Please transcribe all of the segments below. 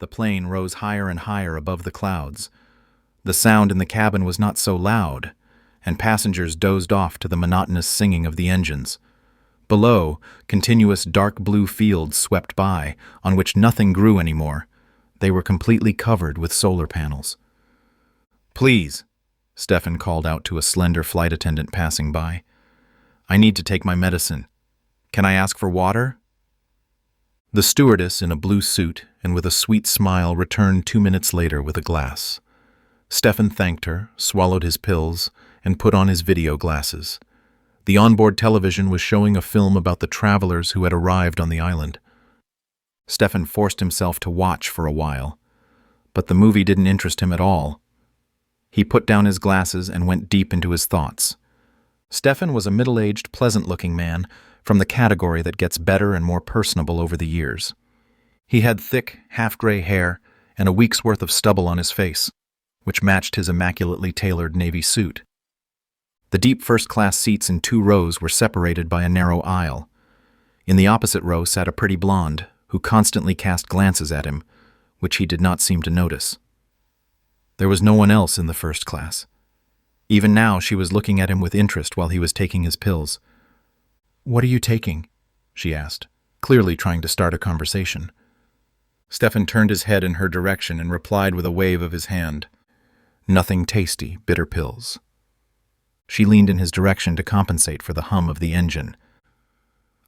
The plane rose higher and higher above the clouds. The sound in the cabin was not so loud, and passengers dozed off to the monotonous singing of the engines. Below, continuous dark blue fields swept by, on which nothing grew anymore. They were completely covered with solar panels. "Please," Stefan called out to a slender flight attendant passing by. "I need to take my medicine. Can I ask for water?" The stewardess, in a blue suit and with a sweet smile, returned 2 minutes later with a glass. Stefan thanked her, swallowed his pills, and put on his video glasses. The onboard television was showing a film about the travelers who had arrived on the island. Stefan forced himself to watch for a while, but the movie didn't interest him at all. He put down his glasses and went deep into his thoughts. Stefan was a middle-aged, pleasant-looking man from the category that gets better and more personable over the years. He had thick, half-gray hair and a week's worth of stubble on his face, which matched his immaculately tailored navy suit. The deep first-class seats in 2 rows were separated by a narrow aisle. In the opposite row sat a pretty blonde, who constantly cast glances at him, which he did not seem to notice. There was no one else in the first class. Even now she was looking at him with interest while he was taking his pills. "What are you taking?" she asked, clearly trying to start a conversation. Stefan turned his head in her direction and replied with a wave of his hand. "Nothing tasty, bitter pills." She leaned in his direction to compensate for the hum of the engine.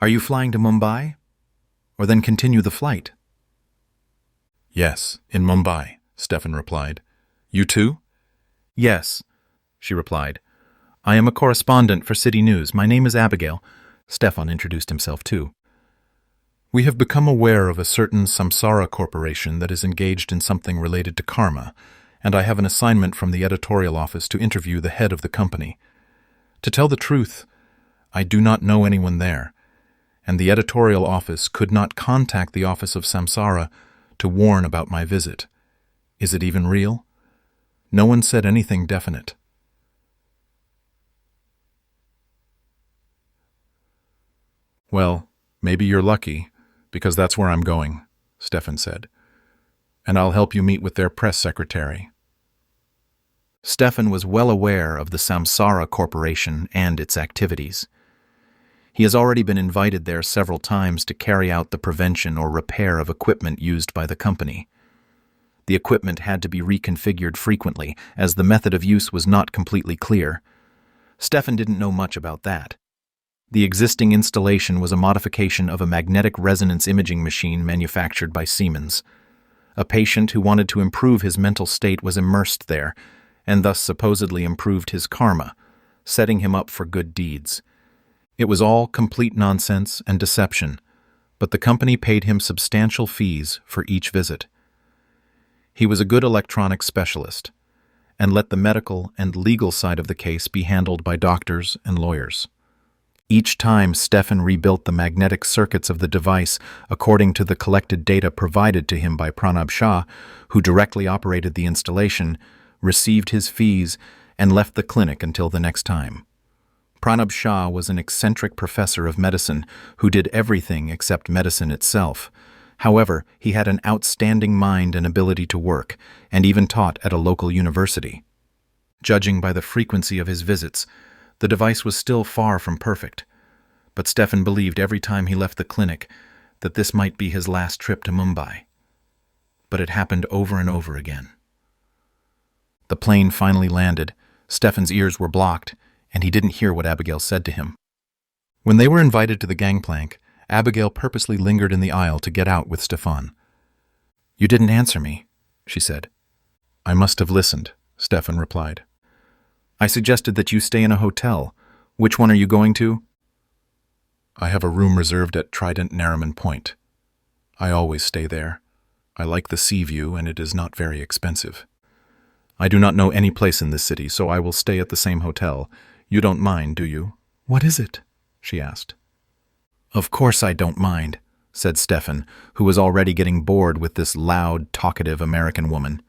"Are you flying to Mumbai? Or then continue the flight?" "Yes, in Mumbai," Stefan replied. "You too?" "Yes," she replied. "I am a correspondent for City News. My name is Abigail." Stefan introduced himself too. "We have become aware of a certain Samsara corporation that is engaged in something related to karma, and I have an assignment from the editorial office to interview the head of the company. To tell the truth, I do not know anyone there, and the editorial office could not contact the office of Samsara to warn about my visit. Is it even real? No one said anything definite." "Well, maybe you're lucky, because that's where I'm going," Stefan said. "And I'll help you meet with their press secretary." Stefan was well aware of the Samsara Corporation and its activities. He has already been invited there several times to carry out the prevention or repair of equipment used by the company. The equipment had to be reconfigured frequently, as the method of use was not completely clear. Stefan didn't know much about that. The existing installation was a modification of a magnetic resonance imaging machine manufactured by Siemens. A patient who wanted to improve his mental state was immersed there, and thus supposedly improved his karma, setting him up for good deeds. It was all complete nonsense and deception, but the company paid him substantial fees for each visit. He was a good electronics specialist, and let the medical and legal side of the case be handled by doctors and lawyers. Each time Stefan rebuilt the magnetic circuits of the device according to the collected data provided to him by Pranab Shah, who directly operated the installation, received his fees, and left the clinic until the next time. Pranab Shah was an eccentric professor of medicine who did everything except medicine itself. However, he had an outstanding mind and ability to work, and even taught at a local university. Judging by the frequency of his visits, the device was still far from perfect, but Stefan believed every time he left the clinic that this might be his last trip to Mumbai. But it happened over and over again. The plane finally landed. Stefan's ears were blocked, and he didn't hear what Abigail said to him. When they were invited to the gangplank, Abigail purposely lingered in the aisle to get out with Stefan. "You didn't answer me," she said. "I must have listened," Stefan replied. "I suggested that you stay in a hotel. Which one are you going to?" "I have a room reserved at Trident Nariman Point. I always stay there. I like the sea view, and it is not very expensive. I do not know any place in this city, so I will stay at the same hotel. You don't mind, do you?" "What is it?" she asked. "Of course I don't mind," said Stefan, who was already getting bored with this loud, talkative American woman.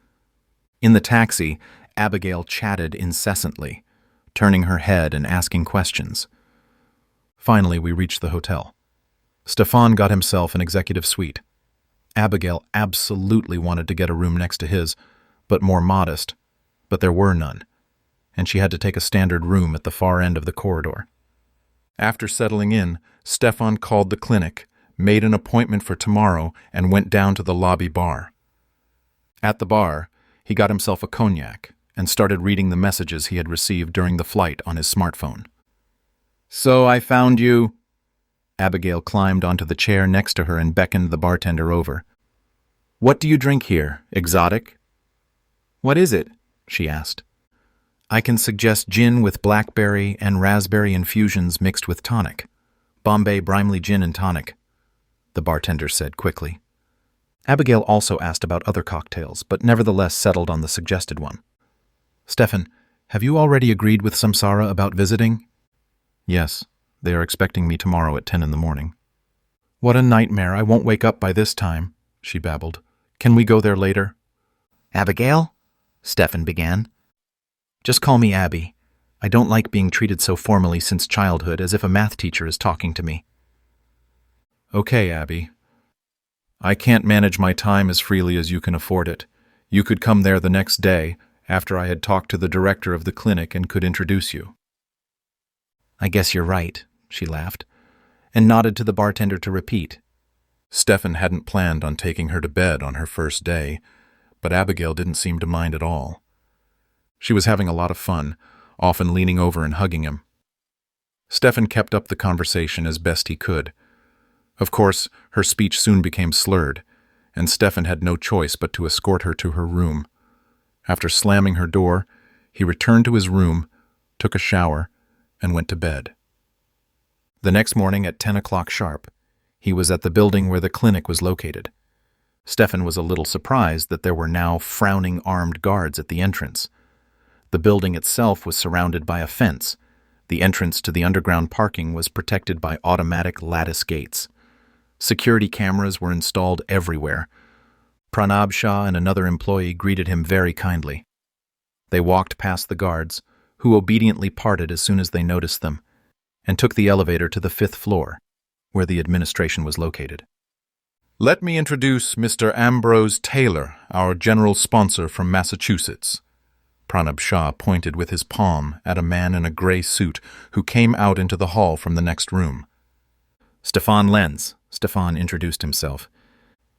In the taxi, Abigail chatted incessantly, turning her head and asking questions. Finally, we reached the hotel. Stefan got himself an executive suite. Abigail absolutely wanted to get a room next to his, but more modest, but there were none, and she had to take a standard room at the far end of the corridor. After settling in, Stefan called the clinic, made an appointment for tomorrow, and went down to the lobby bar. At the bar, he got himself a cognac and started reading the messages he had received during the flight on his smartphone. "So I found you." Abigail climbed onto the chair next to her and beckoned the bartender over. "What do you drink here? Exotic?" "What is it?" she asked. "I can suggest gin with blackberry and raspberry infusions mixed with tonic. Bombay Brimley Gin and Tonic," the bartender said quickly. Abigail also asked about other cocktails, but nevertheless settled on the suggested one. "Stefan, have you already agreed with Samsara about visiting?" "Yes, they are expecting me tomorrow at 10 in the morning." "What a nightmare, I won't wake up by this time," she babbled. "Can we go there later?" "Abigail?" Stefan began. "Just call me Abby. I don't like being treated so formally since childhood, as if a math teacher is talking to me." "Okay, Abby. I can't manage my time as freely as you can afford it. You could come there the next day, after I had talked to the director of the clinic and could introduce you." "I guess you're right," she laughed, and nodded to the bartender to repeat. Stefan hadn't planned on taking her to bed on her first day, but Abigail didn't seem to mind at all. She was having a lot of fun, often leaning over and hugging him. Stefan kept up the conversation as best he could. Of course, her speech soon became slurred, and Stefan had no choice but to escort her to her room. After slamming her door, he returned to his room, took a shower, and went to bed. The next morning at 10 o'clock sharp, he was at the building where the clinic was located. Stefan was a little surprised that there were now frowning armed guards at the entrance. The building itself was surrounded by a fence. The entrance to the underground parking was protected by automatic lattice gates. Security cameras were installed everywhere. Pranab Shah and another employee greeted him very kindly. They walked past the guards, who obediently parted as soon as they noticed them, and took the elevator to the 5th floor, where the administration was located. "Let me introduce Mr. Ambrose Taylor, our general sponsor from Massachusetts." Pranab Shah pointed with his palm at a man in a gray suit who came out into the hall from the next room. "Stefan Lenz," Stefan introduced himself.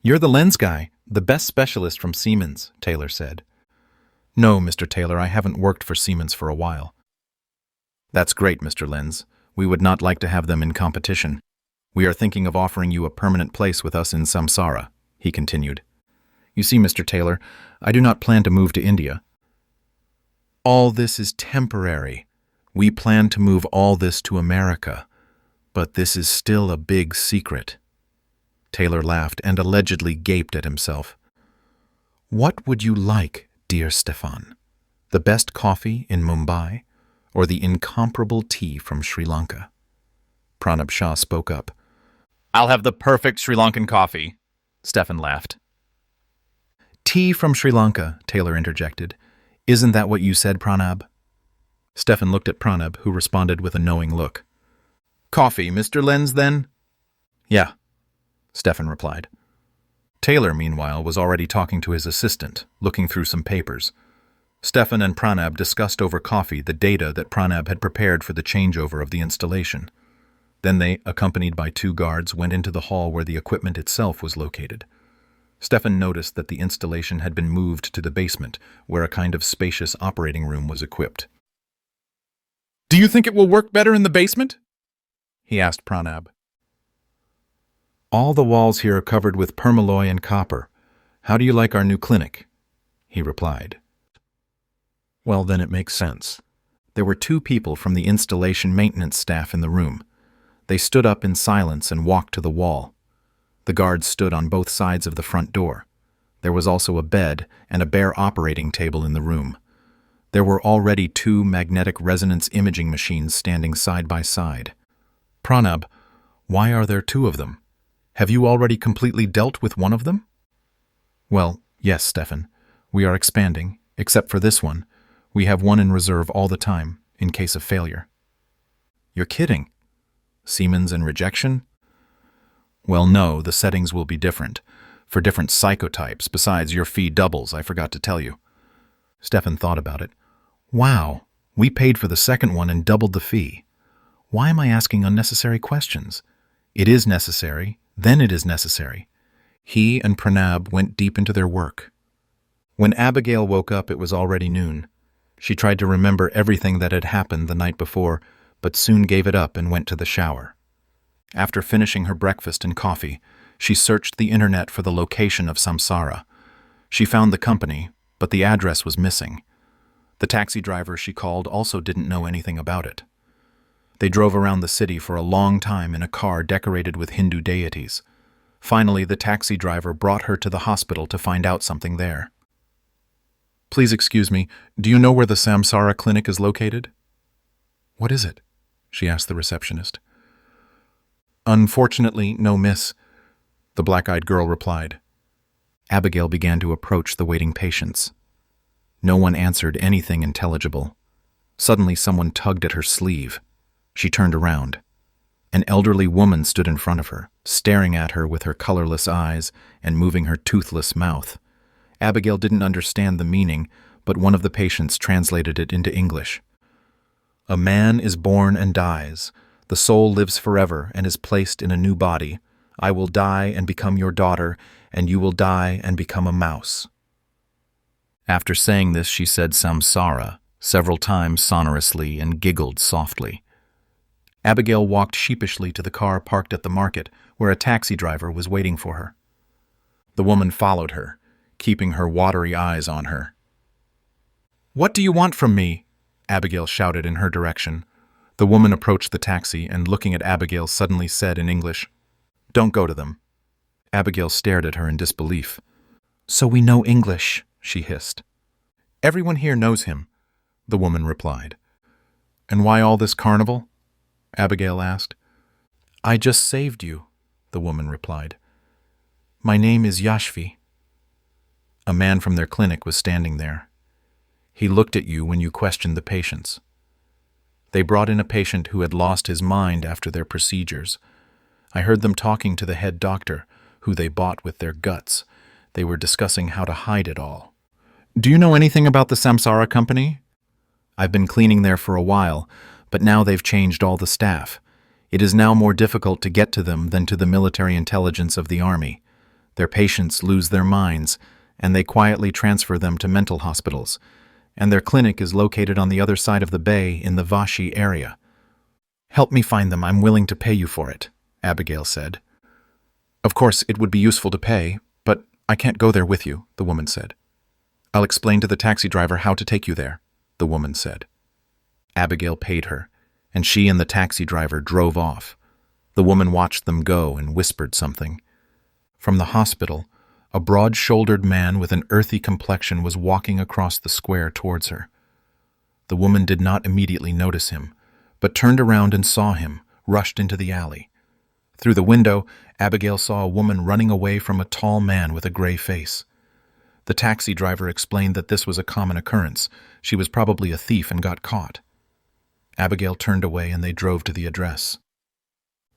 "You're the lens guy, the best specialist from Siemens," Taylor said. "No, Mr. Taylor, I haven't worked for Siemens for a while." "That's great, Mr. Lenz. We would not like to have them in competition. We are thinking of offering you a permanent place with us in Samsara," he continued. "You see, Mr. Taylor, I do not plan to move to India. All this is temporary. We plan to move all this to America, but this is still a big secret." Taylor laughed and allegedly gaped at himself. "What would you like, dear Stefan? The best coffee in Mumbai or the incomparable tea from Sri Lanka?" Pranab Shah spoke up. "I'll have the perfect Sri Lankan coffee," Stefan laughed. "Tea from Sri Lanka," Taylor interjected. "Isn't that what you said, Pranab?" Stefan looked at Pranab, who responded with a knowing look. "Coffee, Mr. Lenz, then?" "Yeah," Stefan replied. Taylor, meanwhile, was already talking to his assistant, looking through some papers. Stefan and Pranab discussed over coffee the data that Pranab had prepared for the changeover of the installation. Then they, accompanied by 2 guards, went into the hall where the equipment itself was located. Stefan noticed that the installation had been moved to the basement, where a kind of spacious operating room was equipped. "Do you think it will work better in the basement?" he asked Pranab. "All the walls here are covered with permalloy and copper. How do you like our new clinic?" he replied. "Well, then it makes sense." There were 2 people from the installation maintenance staff in the room. They stood up in silence and walked to the wall. The guards stood on both sides of the front door. There was also a bed and a bare operating table in the room. There were already 2 magnetic resonance imaging machines standing side by side. "Pranab, why are there 2 of them? Have you already completely dealt with one of them?" "Well, yes, Stefan. We are expanding, except for this one. We have one in reserve all the time, in case of failure." "You're kidding. Siemens and rejection?" "Well, no, the settings will be different. for different psychotypes. Besides, your fee doubles, I forgot to tell you. Stefan thought about it. Wow, we paid for the second one and doubled the fee. Why am I asking unnecessary questions? It is necessary, then it is necessary. He and Pranab went deep into their work. When Abigail woke up, it was already noon. She tried to remember everything that had happened the night before, but soon gave it up and went to the shower. After finishing her breakfast and coffee, she searched the internet for the location of Samsara. She found the company, but the address was missing. The taxi driver she called also didn't know anything about it. They drove around the city for a long time in a car decorated with Hindu deities. Finally, the taxi driver brought her to the hospital to find out something there. Please excuse me, do you know where the Samsara Clinic is located? What is it? She asked the receptionist. Unfortunately, no, miss, the black-eyed girl replied. Abigail began to approach the waiting patients. No one answered anything intelligible. Suddenly, someone tugged at her sleeve. She turned around. An elderly woman stood in front of her, staring at her with her colorless eyes and moving her toothless mouth. Abigail didn't understand the meaning, but one of the patients translated it into English. A man is born and dies. The soul lives forever and is placed in a new body. I will die and become your daughter, and you will die and become a mouse. After saying this, she said Samsara several times sonorously and giggled softly. Abigail walked sheepishly to the car parked at the market, where a taxi driver was waiting for her. The woman followed her, keeping her watery eyes on her. "What do you want from me?" Abigail shouted in her direction. The woman approached the taxi and, looking at Abigail, suddenly said in English, "Don't go to them." Abigail stared at her in disbelief. "So we know English," she hissed. "Everyone here knows him," the woman replied. "And why all this carnival?" Abigail asked. "I just saved you," the woman replied. "My name is Yashvi." A man from their clinic was standing there. He looked at you when you questioned the patients. They brought in a patient who had lost his mind after their procedures. I heard them talking to the head doctor, who they bought with their guts. They were discussing how to hide it all. "Do you know anything about the Samsara company?" "I've been cleaning there for a while, but now they've changed all the staff. It is now more difficult to get to them than to the military intelligence of the army. Their patients lose their minds, and they quietly transfer them to mental hospitals. And their clinic is located on the other side of the bay in the Vashi area. Help me find them, I'm willing to pay you for it," Abigail said. "Of course, it would be useful to pay, but I can't go there with you," the woman said. "I'll explain to the taxi driver how to take you there," the woman said. Abigail paid her, and she and the taxi driver drove off. The woman watched them go and whispered something. From the hospital, a broad-shouldered man with an earthy complexion was walking across the square towards her. The woman did not immediately notice him, but turned around and saw him, rushed into the alley. Through the window, Abigail saw a woman running away from a tall man with a gray face. The taxi driver explained that this was a common occurrence. She was probably a thief and got caught. Abigail turned away and they drove to the address.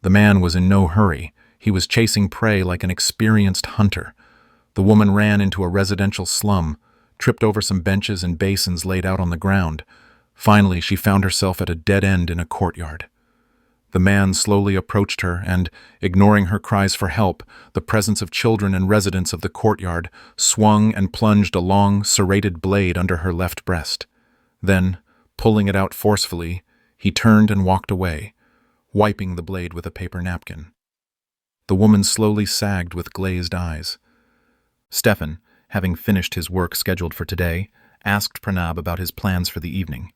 The man was in no hurry. He was chasing prey like an experienced hunter. The woman ran into a residential slum, tripped over some benches and basins laid out on the ground. Finally, she found herself at a dead end in a courtyard. The man slowly approached her and, ignoring her cries for help, the presence of children and residents of the courtyard, swung and plunged a long, serrated blade under her left breast. Then, pulling it out forcefully, he turned and walked away, wiping the blade with a paper napkin. The woman slowly sagged with glazed eyes. Stefan, having finished his work scheduled for today, asked Pranab about his plans for the evening.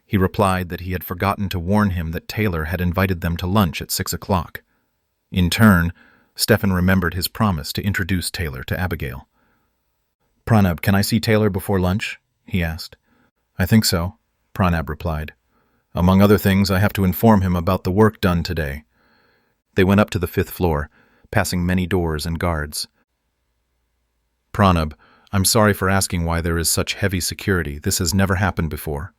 He replied that he had forgotten to warn him that Taylor had invited them to lunch at 6 o'clock. In turn, Stefan remembered his promise to introduce Taylor to Abigail. "Pranab, can I see Taylor before lunch?" he asked. "I think so," Pranab replied. "Among other things, I have to inform him about the work done today." They went up to the 5th floor, passing many doors and guards. "Pranab, I'm sorry for asking why there is such heavy security. This has never happened before."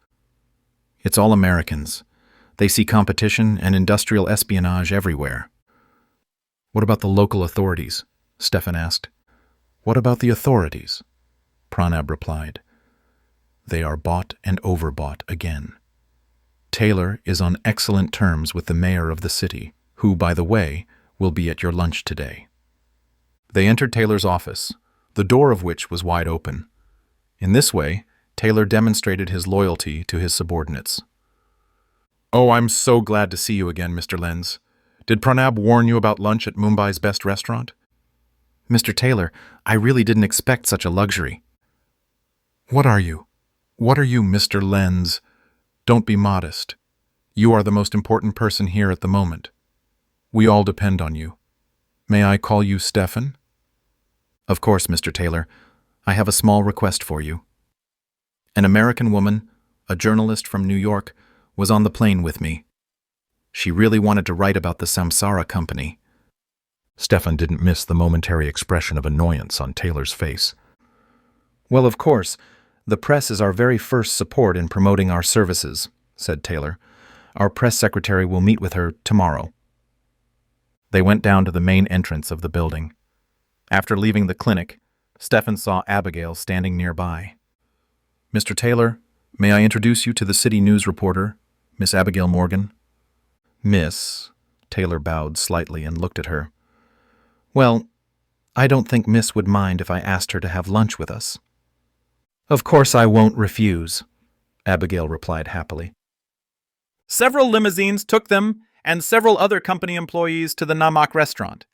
"It's all Americans. They see competition and industrial espionage everywhere." "What about the local authorities?" Stefan asked. What about the authorities? Pranab replied. They are bought and overbought again. Taylor is on excellent terms with the mayor of the city, who, by the way, will be at your lunch today. They entered Taylor's office, the door of which was wide open. In this way, Taylor demonstrated his loyalty to his subordinates. Oh, I'm so glad to see you again, Mr. Lenz. Did Pranab warn you about lunch at Mumbai's best restaurant? Mr. Taylor, I really didn't expect such a luxury. What are you? What are you, Mr. Lenz? Don't be modest. You are the most important person here at the moment. We all depend on you. May I call you Stefan? Of course, Mr. Taylor. I have a small request for you. An American woman, a journalist from New York, was on the plane with me. She really wanted to write about the Samsara Company. Stefan didn't miss the momentary expression of annoyance on Taylor's face. Well, of course, the press is our very first support in promoting our services, said Taylor. Our press secretary will meet with her tomorrow. They went down to the main entrance of the building. After leaving the clinic, Stefan saw Abigail standing nearby. Mr. Taylor, may I introduce you to the city news reporter, Miss Abigail Morgan? Miss, Taylor bowed slightly and looked at her. Well, I don't think Miss would mind if I asked her to have lunch with us. Of course I won't refuse, Abigail replied happily. Several limousines took them and several other company employees to the Namak restaurant.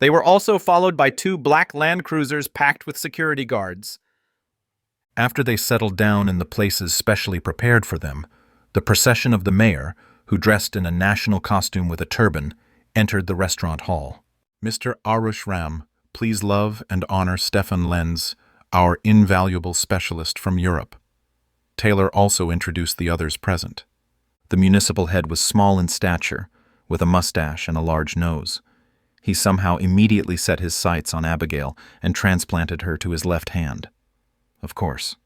They were also followed by 2 black Land Cruisers packed with security guards. After they settled down in the places specially prepared for them, the procession of the mayor, who dressed in a national costume with a turban, entered the restaurant hall. Mr. Arush Ram, please love and honor Stefan Lenz, our invaluable specialist from Europe. Taylor also introduced the others present. The municipal head was small in stature, with a mustache and a large nose. He somehow immediately set his sights on Abigail and transplanted her to his left hand. Of course.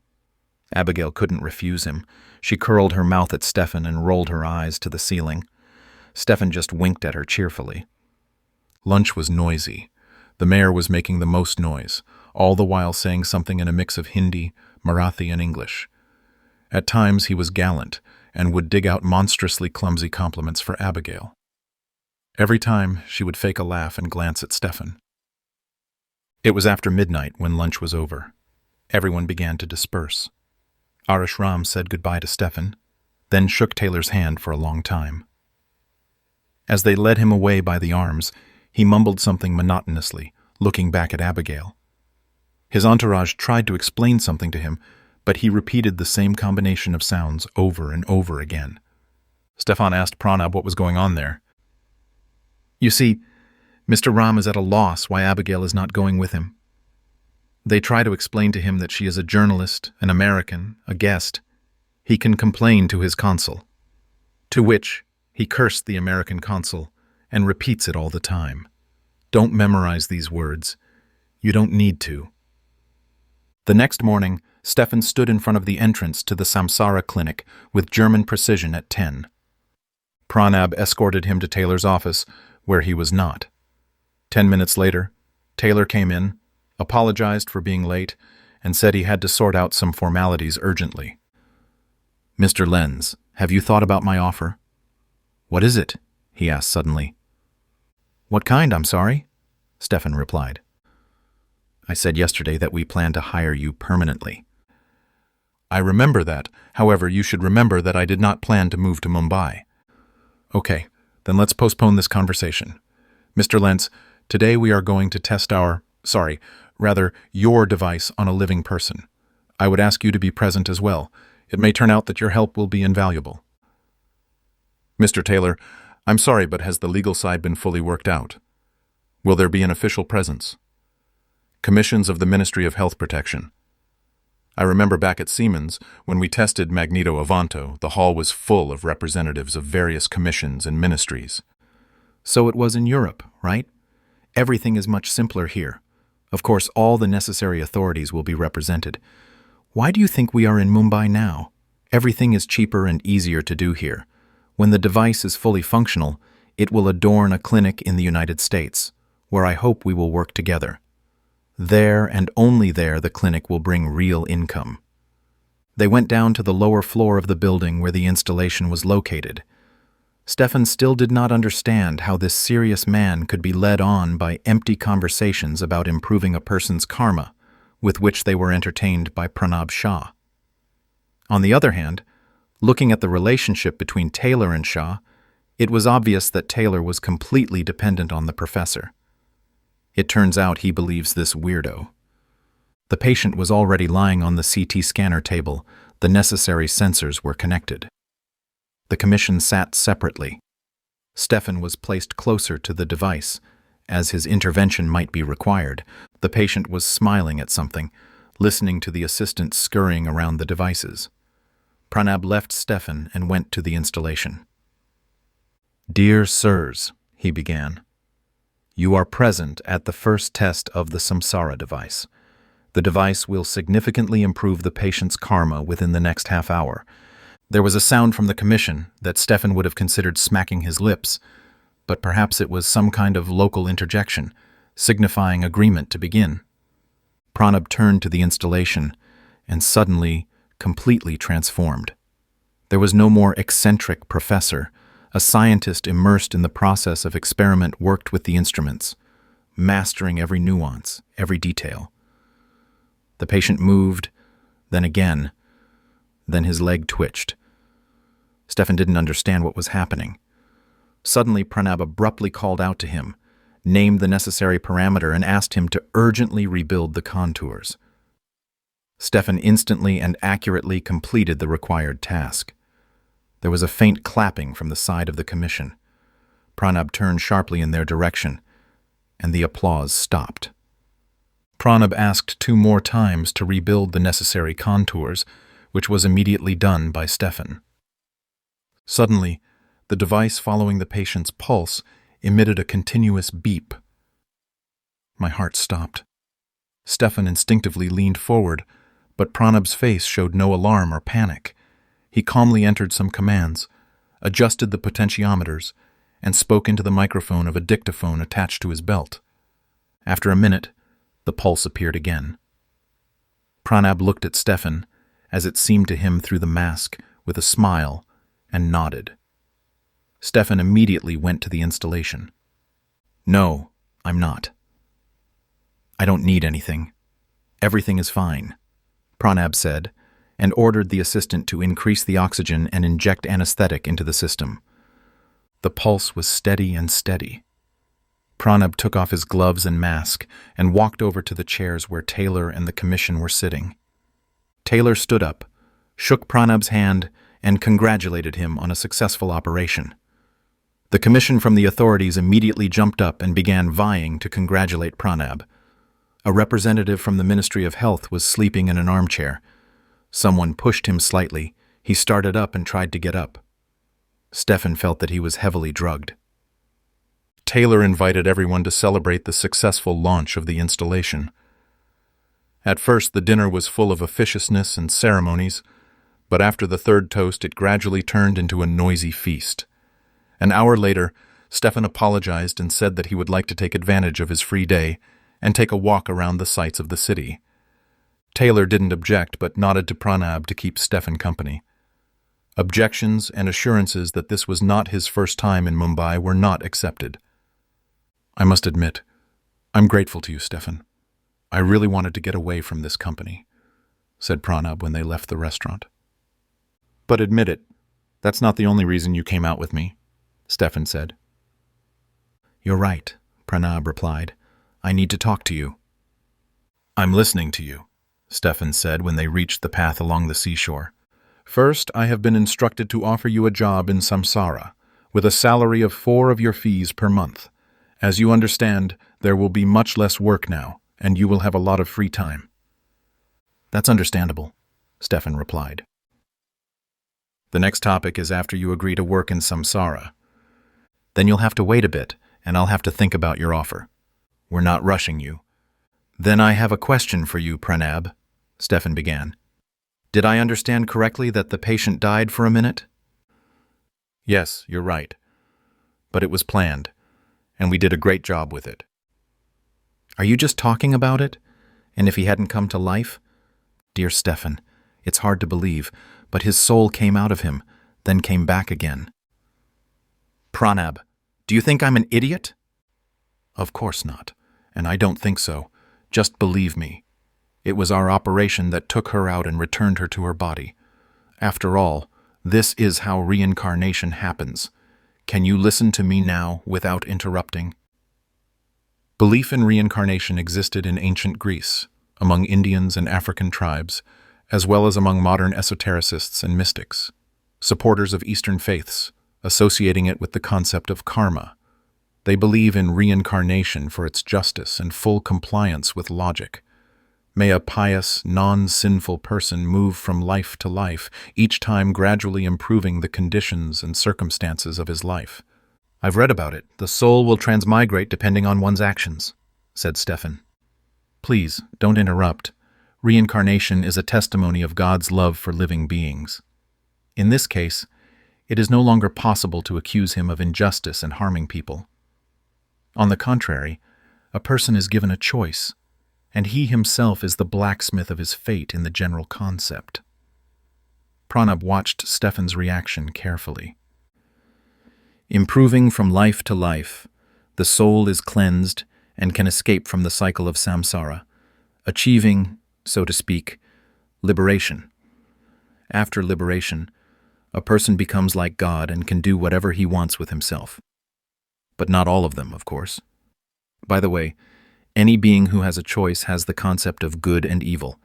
Abigail couldn't refuse him. She curled her mouth at Stefan and rolled her eyes to the ceiling. Stefan just winked at her cheerfully. Lunch was noisy. The mayor was making the most noise, all the while saying something in a mix of Hindi, Marathi, and English. At times he was gallant and would dig out monstrously clumsy compliments for Abigail. Every time she would fake a laugh and glance at Stefan. It was after midnight when lunch was over. Everyone began to disperse. Arush Ram said goodbye to Stefan, then shook Taylor's hand for a long time. As they led him away by the arms, he mumbled something monotonously, looking back at Abigail. His entourage tried to explain something to him, but he repeated the same combination of sounds over and over again. Stefan asked Pranab what was going on there. You see, Mr. Ram is at a loss why Abigail is not going with him. They try to explain to him that she is a journalist, an American, a guest. He can complain to his consul. To which he cursed the American consul and repeats it all the time. Don't memorize these words. You don't need to. The next morning, Stefan stood in front of the entrance to the Samsara Clinic with German precision at 10. Pranab escorted him to Taylor's office, where he was not. 10 minutes later, Taylor came in, apologized for being late, and said he had to sort out some formalities urgently. Mr. Lenz, have you thought about my offer? What is it? He asked suddenly. What kind, I'm sorry? Stefan replied. I said yesterday that we plan to hire you permanently. I remember that. However, you should remember that I did not plan to move to Mumbai. Okay, then let's postpone this conversation. Mr. Lenz, today we are going to test your device on a living person. I would ask you to be present as well. It may turn out that your help will be invaluable. Mr. Taylor, I'm sorry, but has the legal side been fully worked out? Will there be an official presence? Commissions of the Ministry of Health Protection. I remember back at Siemens, when we tested Magneto Avanto, the hall was full of representatives of various commissions and ministries. So it was in Europe, right? Everything is much simpler here. Of course, all the necessary authorities will be represented. Why do you think we are in Mumbai now? Everything is cheaper and easier to do here. When the device is fully functional, it will adorn a clinic in the United States, where I hope we will work together. There and only there the clinic will bring real income. They went down to the lower floor of the building where the installation was located. Stefan still did not understand how this serious man could be led on by empty conversations about improving a person's karma, with which they were entertained by Pranab Shah. On the other hand, looking at the relationship between Taylor and Shah, it was obvious that Taylor was completely dependent on the professor. It turns out he believes this weirdo. The patient was already lying on the CT scanner table. The necessary sensors were connected. The commission sat separately. Stefan was placed closer to the device, as his intervention might be required. The patient was smiling at something, listening to the assistant scurrying around the devices. Pranab left Stefan and went to the installation. "Dear sirs," he began, "you are present at the first test of the Samsara device. The device will significantly improve the patient's karma within the next half hour." There was a sound from the commission that Stefan would have considered smacking his lips, but perhaps it was some kind of local interjection, signifying agreement to begin. Pranab turned to the installation and suddenly completely transformed. There was no more eccentric professor. A scientist immersed in the process of experiment worked with the instruments, mastering every nuance, every detail. The patient moved, then again, then his leg twitched. Stefan didn't understand what was happening. Suddenly, Pranab abruptly called out to him, named the necessary parameter, and asked him to urgently rebuild the contours. Stefan instantly and accurately completed the required task. There was a faint clapping from the side of the commission. Pranab turned sharply in their direction, and the applause stopped. Pranab asked 2 more times to rebuild the necessary contours, which was immediately done by Stefan. Suddenly, the device following the patient's pulse emitted a continuous beep. My heart stopped. Stefan instinctively leaned forward, but Pranab's face showed no alarm or panic. He calmly entered some commands, adjusted the potentiometers, and spoke into the microphone of a dictaphone attached to his belt. After a minute, the pulse appeared again. Pranab looked at Stefan, as it seemed to him through the mask, with a smile, and nodded. Stefan immediately went to the installation. "No, I'm not. I don't need anything. Everything is fine," Pranab said, and ordered the assistant to increase the oxygen and inject anesthetic into the system. The pulse was steady and steady. Pranab took off his gloves and mask and walked over to the chairs where Taylor and the commission were sitting. Taylor stood up, shook Pranab's hand, and congratulated him on a successful operation. The commission from the authorities immediately jumped up and began vying to congratulate Pranab. A representative from the Ministry of Health was sleeping in an armchair. Someone pushed him slightly. He started up and tried to get up. Stefan felt that he was heavily drugged. Taylor invited everyone to celebrate the successful launch of the installation. At first, the dinner was full of officiousness and ceremonies, but after the 3rd toast, it gradually turned into a noisy feast. An hour later, Stefan apologized and said that he would like to take advantage of his free day and take a walk around the sights of the city. Taylor didn't object, but nodded to Pranab to keep Stefan company. Objections and assurances that this was not his first time in Mumbai were not accepted. "I must admit, I'm grateful to you, Stefan. I really wanted to get away from this company," said Pranab when they left the restaurant. "But admit it, that's not the only reason you came out with me," Stefan said. "You're right," Pranab replied. "I need to talk to you." "I'm listening to you," Stefan said when they reached the path along the seashore. "First, I have been instructed to offer you a job in Samsara, with a salary of 4 of your fees per month. As you understand, there will be much less work now, and you will have a lot of free time." "That's understandable," Stefan replied. "The next topic is after you agree to work in Samsara. Then you'll have to wait a bit, and I'll have to think about your offer. We're not rushing you." "Then I have a question for you, Pranab," Stefan began. "Did I understand correctly that the patient died for a minute?" "Yes, you're right. But it was planned, and we did a great job with it." "Are you just talking about it? And if he hadn't come to life? Dear Stefan, it's hard to believe, but his soul came out of him, then came back again. Pranab, do you think I'm an idiot? Of course not, and I don't think so. Just believe me. It was our operation that took her out and returned her to her body. After all, this is how reincarnation happens. Can you listen to me now without interrupting? Belief in reincarnation existed in ancient Greece, among Indians and African tribes, as well as among modern esotericists and mystics, supporters of Eastern faiths, associating it with the concept of karma. They believe in reincarnation for its justice and full compliance with logic. May a pious, non-sinful person move from life to life, each time gradually improving the conditions and circumstances of his life. I've read about it. The soul will transmigrate depending on one's actions, said Stefan. Please, don't interrupt. Reincarnation is a testimony of God's love for living beings. In this case, it is no longer possible to accuse him of injustice and harming people. On the contrary, a person is given a choice, and he himself is the blacksmith of his fate in the general concept. Pranab watched Stefan's reaction carefully. Improving from life to life, the soul is cleansed and can escape from the cycle of samsara, achieving, so to speak, liberation. After liberation, a person becomes like God and can do whatever he wants with himself. But not all of them, of course. By the way, any being who has a choice has the concept of good and evil,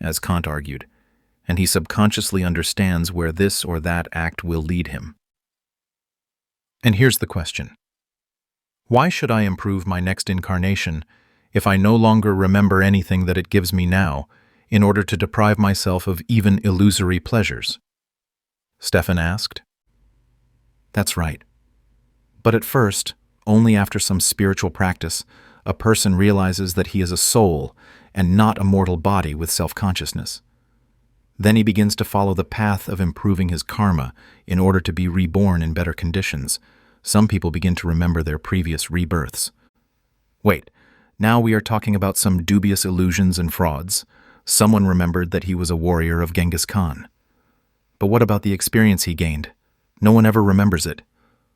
as Kant argued, and he subconsciously understands where this or that act will lead him. And here's the question. Why should I improve my next incarnation if I no longer remember anything that it gives me now in order to deprive myself of even illusory pleasures? Stefan asked. That's right. But at first, only after some spiritual practice, a person realizes that he is a soul and not a mortal body with self-consciousness. Then he begins to follow the path of improving his karma in order to be reborn in better conditions. Some people begin to remember their previous rebirths. Wait, now we are talking about some dubious illusions and frauds. Someone remembered that he was a warrior of Genghis Khan. But what about the experience he gained? No one ever remembers it,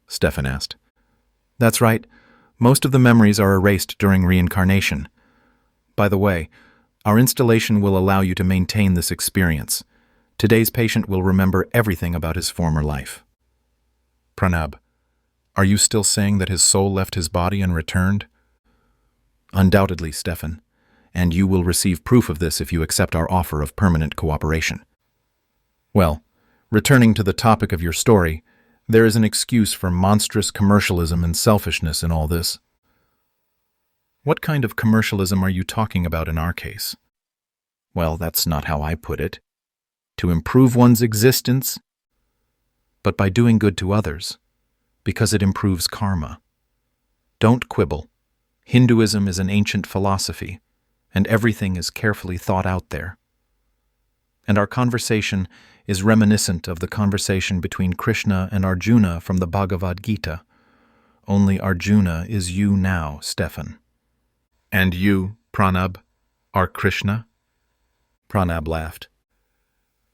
Stefan asked. That's right. Most of the memories are erased during reincarnation. By the way, our installation will allow you to maintain this experience. Today's patient will remember everything about his former life. Pranab, are you still saying that his soul left his body and returned? Undoubtedly, Stefan, and you will receive proof of this if you accept our offer of permanent cooperation. Well, returning to the topic of your story, there is an excuse for monstrous commercialism and selfishness in all this. What kind of commercialism are you talking about in our case? Well, that's not how I put it. To improve one's existence, but by doing good to others, because it improves karma. Don't quibble. Hinduism is an ancient philosophy, and everything is carefully thought out there. And our conversation is reminiscent of the conversation between Krishna and Arjuna from the Bhagavad Gita. Only Arjuna is you now, Stefan. And you, Pranab, are Krishna? Pranab laughed.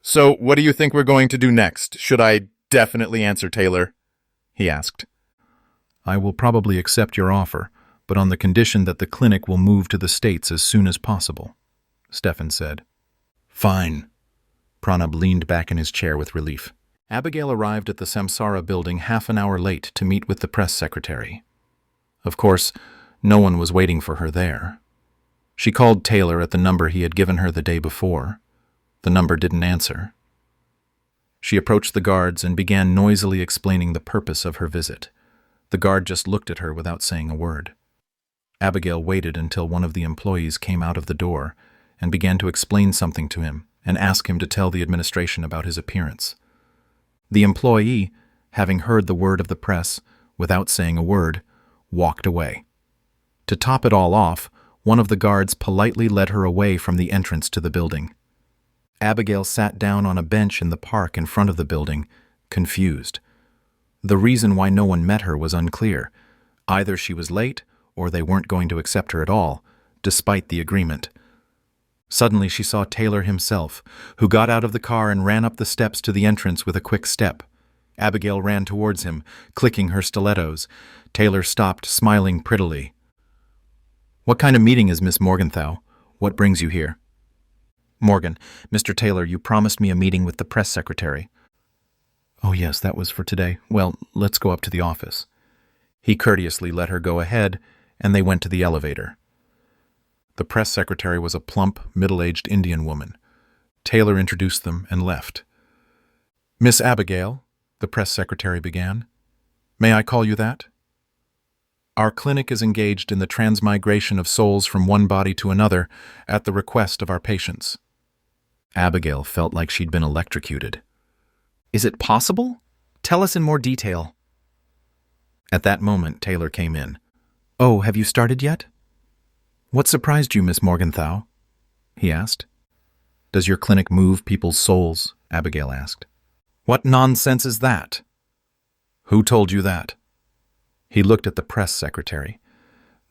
So what do you think we're going to do next? Should I definitely answer Taylor? He asked. I will probably accept your offer, but on the condition that the clinic will move to the States as soon as possible, Stefan said. Fine. Pranab leaned back in his chair with relief. Abigail arrived at the Samsara building half an hour late to meet with the press secretary. Of course, no one was waiting for her there. She called Taylor at the number he had given her the day before. The number didn't answer. She approached the guards and began noisily explaining the purpose of her visit. The guard just looked at her without saying a word. Abigail waited until one of the employees came out of the door and began to explain something to him and ask him to tell the administration about his appearance. The employee, having heard the word of the press, without saying a word, walked away. To top it all off, one of the guards politely led her away from the entrance to the building. Abigail sat down on a bench in the park in front of the building, confused. The reason why no one met her was unclear. Either she was late, or they weren't going to accept her at all, despite the agreement. Suddenly she saw Taylor himself, who got out of the car and ran up the steps to the entrance with a quick step. Abigail ran towards him, clicking her stilettos. Taylor stopped, smiling prettily. "What kind of meeting is Miss Morgenthau? What brings you here?" "Morgan, Mr. Taylor, you promised me a meeting with the press secretary." "Oh yes, that was for today. Well, let's go up to the office." He courteously let her go ahead, and they went to the elevator. The press secretary was a plump, middle-aged Indian woman. Taylor introduced them and left. "Miss Abigail," the press secretary began. "May I call you that? Our clinic is engaged in the transmigration of souls from one body to another at the request of our patients." Abigail felt like she'd been electrocuted. "Is it possible? Tell us in more detail." At that moment, Taylor came in. "Oh, have you started yet?" "What surprised you, Miss Morgenthau?" he asked. "Does your clinic move people's souls?" Abigail asked. "What nonsense is that?" "Who told you that?" He looked at the press secretary.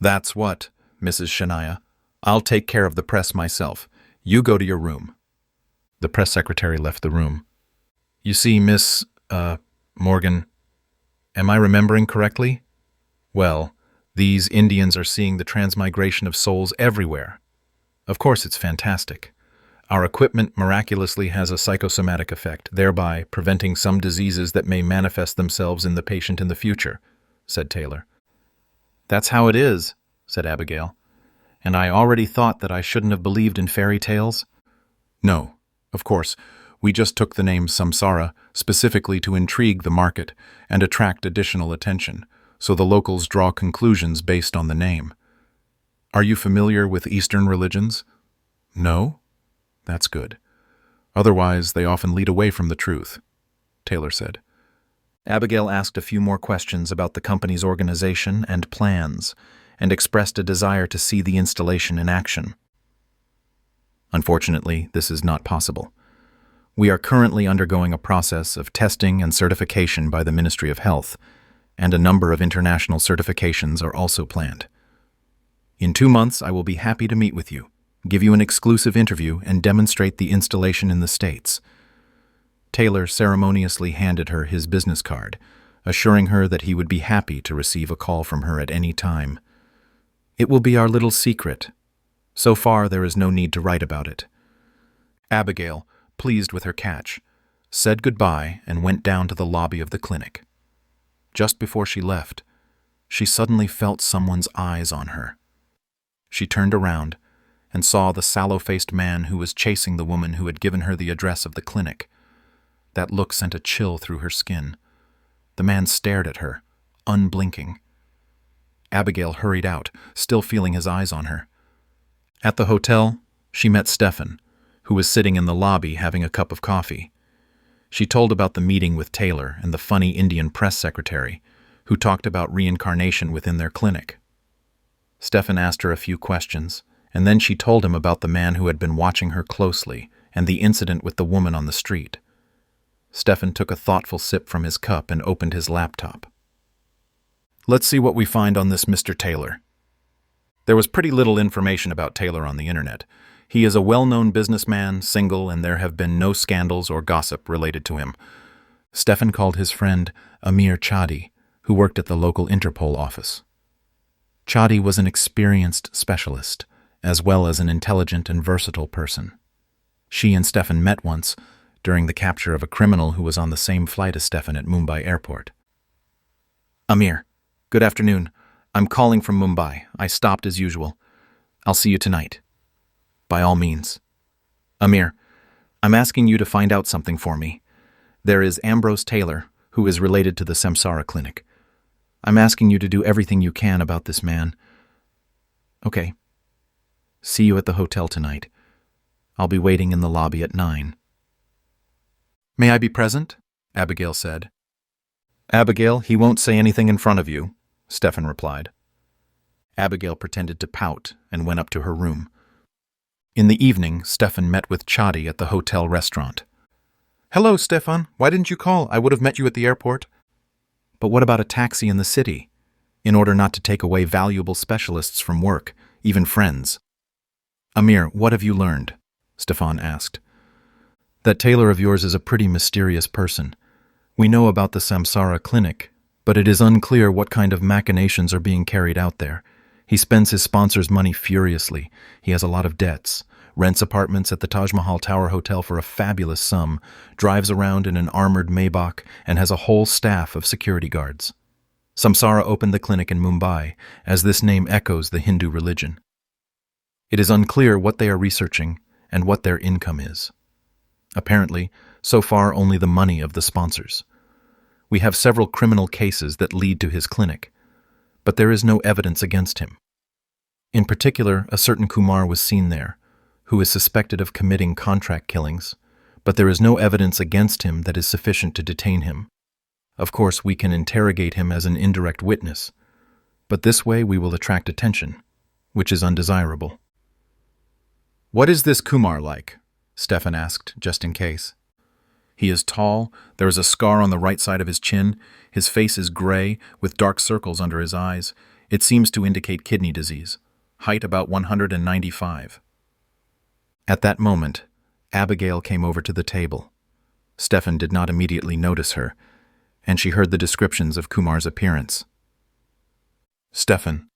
"That's what, Mrs. Shania. I'll take care of the press myself. You go to your room." The press secretary left the room. "You see, Miss, Morgan, am I remembering correctly? Well, these Indians are seeing the transmigration of souls everywhere. Of course it's fantastic. Our equipment miraculously has a psychosomatic effect, thereby preventing some diseases that may manifest themselves in the patient in the future," said Taylor. "That's how it is," said Abigail. "And I already thought that I shouldn't have believed in fairy tales." "No, of course. We just took the name Samsara specifically to intrigue the market and attract additional attention, so the locals draw conclusions based on the name. Are you familiar with Eastern religions?" "No?" "That's good. Otherwise, they often lead away from the truth," Taylor said. Abigail asked a few more questions about the company's organization and plans, and expressed a desire to see the installation in action. "Unfortunately, this is not possible. We are currently undergoing a process of testing and certification by the Ministry of Health, and a number of international certifications are also planned. In 2 months, I will be happy to meet with you, give you an exclusive interview, and demonstrate the installation in the States." Taylor ceremoniously handed her his business card, assuring her that he would be happy to receive a call from her at any time. "It will be our little secret. So far, there is no need to write about it." Abigail, pleased with her catch, said goodbye and went down to the lobby of the clinic. Just before she left, she suddenly felt someone's eyes on her. She turned around and saw the sallow-faced man who was chasing the woman who had given her the address of the clinic. That look sent a chill through her skin. The man stared at her, unblinking. Abigail hurried out, still feeling his eyes on her. At the hotel, she met Stefan, who was sitting in the lobby having a cup of coffee. She told about the meeting with Taylor and the funny Indian press secretary, who talked about reincarnation within their clinic. Stefan asked her a few questions, and then she told him about the man who had been watching her closely and the incident with the woman on the street. Stefan took a thoughtful sip from his cup and opened his laptop. "Let's see what we find on this Mr. Taylor." There was pretty little information about Taylor on the internet. He is a well-known businessman, single, and there have been no scandals or gossip related to him. Stefan called his friend Amir Chadi, who worked at the local Interpol office. Chadi was an experienced specialist, as well as an intelligent and versatile person. She and Stefan met once, during the capture of a criminal who was on the same flight as Stefan at Mumbai airport. "Amir, good afternoon. I'm calling from Mumbai. I stopped as usual. I'll see you tonight." "By all means." "Amir, I'm asking you to find out something for me. There is Ambrose Taylor, who is related to the Samsara Clinic. I'm asking you to do everything you can about this man." "Okay. See you at the hotel tonight. I'll be waiting in the lobby at 9. "May I be present?" Abigail said. "Abigail, he won't say anything in front of you," Stefan replied. Abigail pretended to pout and went up to her room. In the evening, Stefan met with Chadi at the hotel restaurant. "Hello, Stefan. Why didn't you call? I would have met you at the airport." "But what about a taxi in the city? In order not to take away valuable specialists from work, even friends." Amir, what have you learned? Stefan asked. That tailor of yours is a pretty mysterious person. We know about the Samsara Clinic, but it is unclear what kind of machinations are being carried out there. He spends his sponsors' money furiously. He has a lot of debts, rents apartments at the Taj Mahal Tower Hotel for a fabulous sum, drives around in an armored Maybach, and has a whole staff of security guards. Samsara opened the clinic in Mumbai, as this name echoes the Hindu religion. It is unclear what they are researching and what their income is. Apparently, so far only the money of the sponsors. We have several criminal cases that lead to his clinic, but there is no evidence against him. In particular, a certain Kumar was seen there, who is suspected of committing contract killings, but there is no evidence against him that is sufficient to detain him. Of course, we can interrogate him as an indirect witness, but this way we will attract attention, which is undesirable. What is this Kumar like? Stefan asked, just in case. He is tall, there is a scar on the right side of his chin, his face is gray, with dark circles under his eyes. It seems to indicate kidney disease. Height about 195. At that moment, Abigail came over to the table. Stefan did not immediately notice her, and she heard the descriptions of Kumar's appearance. Stefan,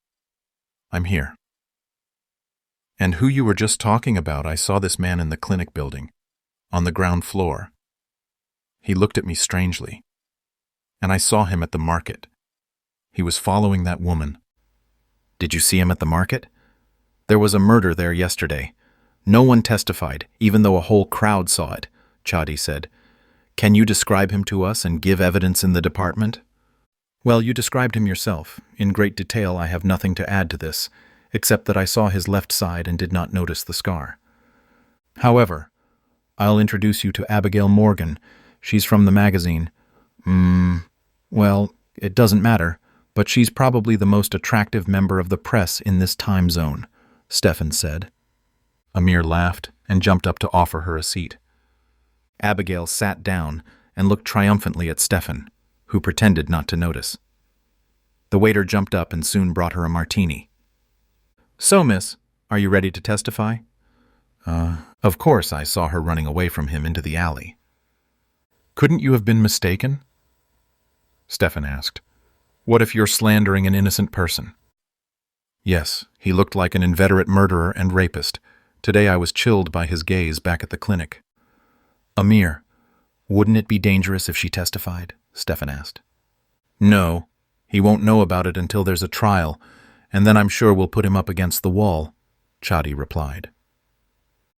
I'm here. And who you were just talking about, I saw this man in the clinic building, on the ground floor. He looked at me strangely, and I saw him at the market. He was following that woman. Did you see him at the market? There was a murder there yesterday. No one testified, even though a whole crowd saw it, Chadi said. Can you describe him to us and give evidence in the department? Well, you described him yourself. In great detail, I have nothing to add to this, except that I saw his left side and did not notice the scar. However, I'll introduce you to Abigail Morgan. She's from the magazine. Well, it doesn't matter, but she's probably the most attractive member of the press in this time zone, Stefan said. Amir laughed and jumped up to offer her a seat. Abigail sat down and looked triumphantly at Stefan, who pretended not to notice. The waiter jumped up and soon brought her a martini. So, miss, are you ready to testify? Of course I saw her running away from him into the alley. Couldn't you have been mistaken? Stefan asked. What if you're slandering an innocent person? Yes, he looked like an inveterate murderer and rapist. Today I was chilled by his gaze back at the clinic. Amir, wouldn't it be dangerous if she testified? Stefan asked. No, he won't know about it until there's a trial, and then I'm sure we'll put him up against the wall, Chadi replied.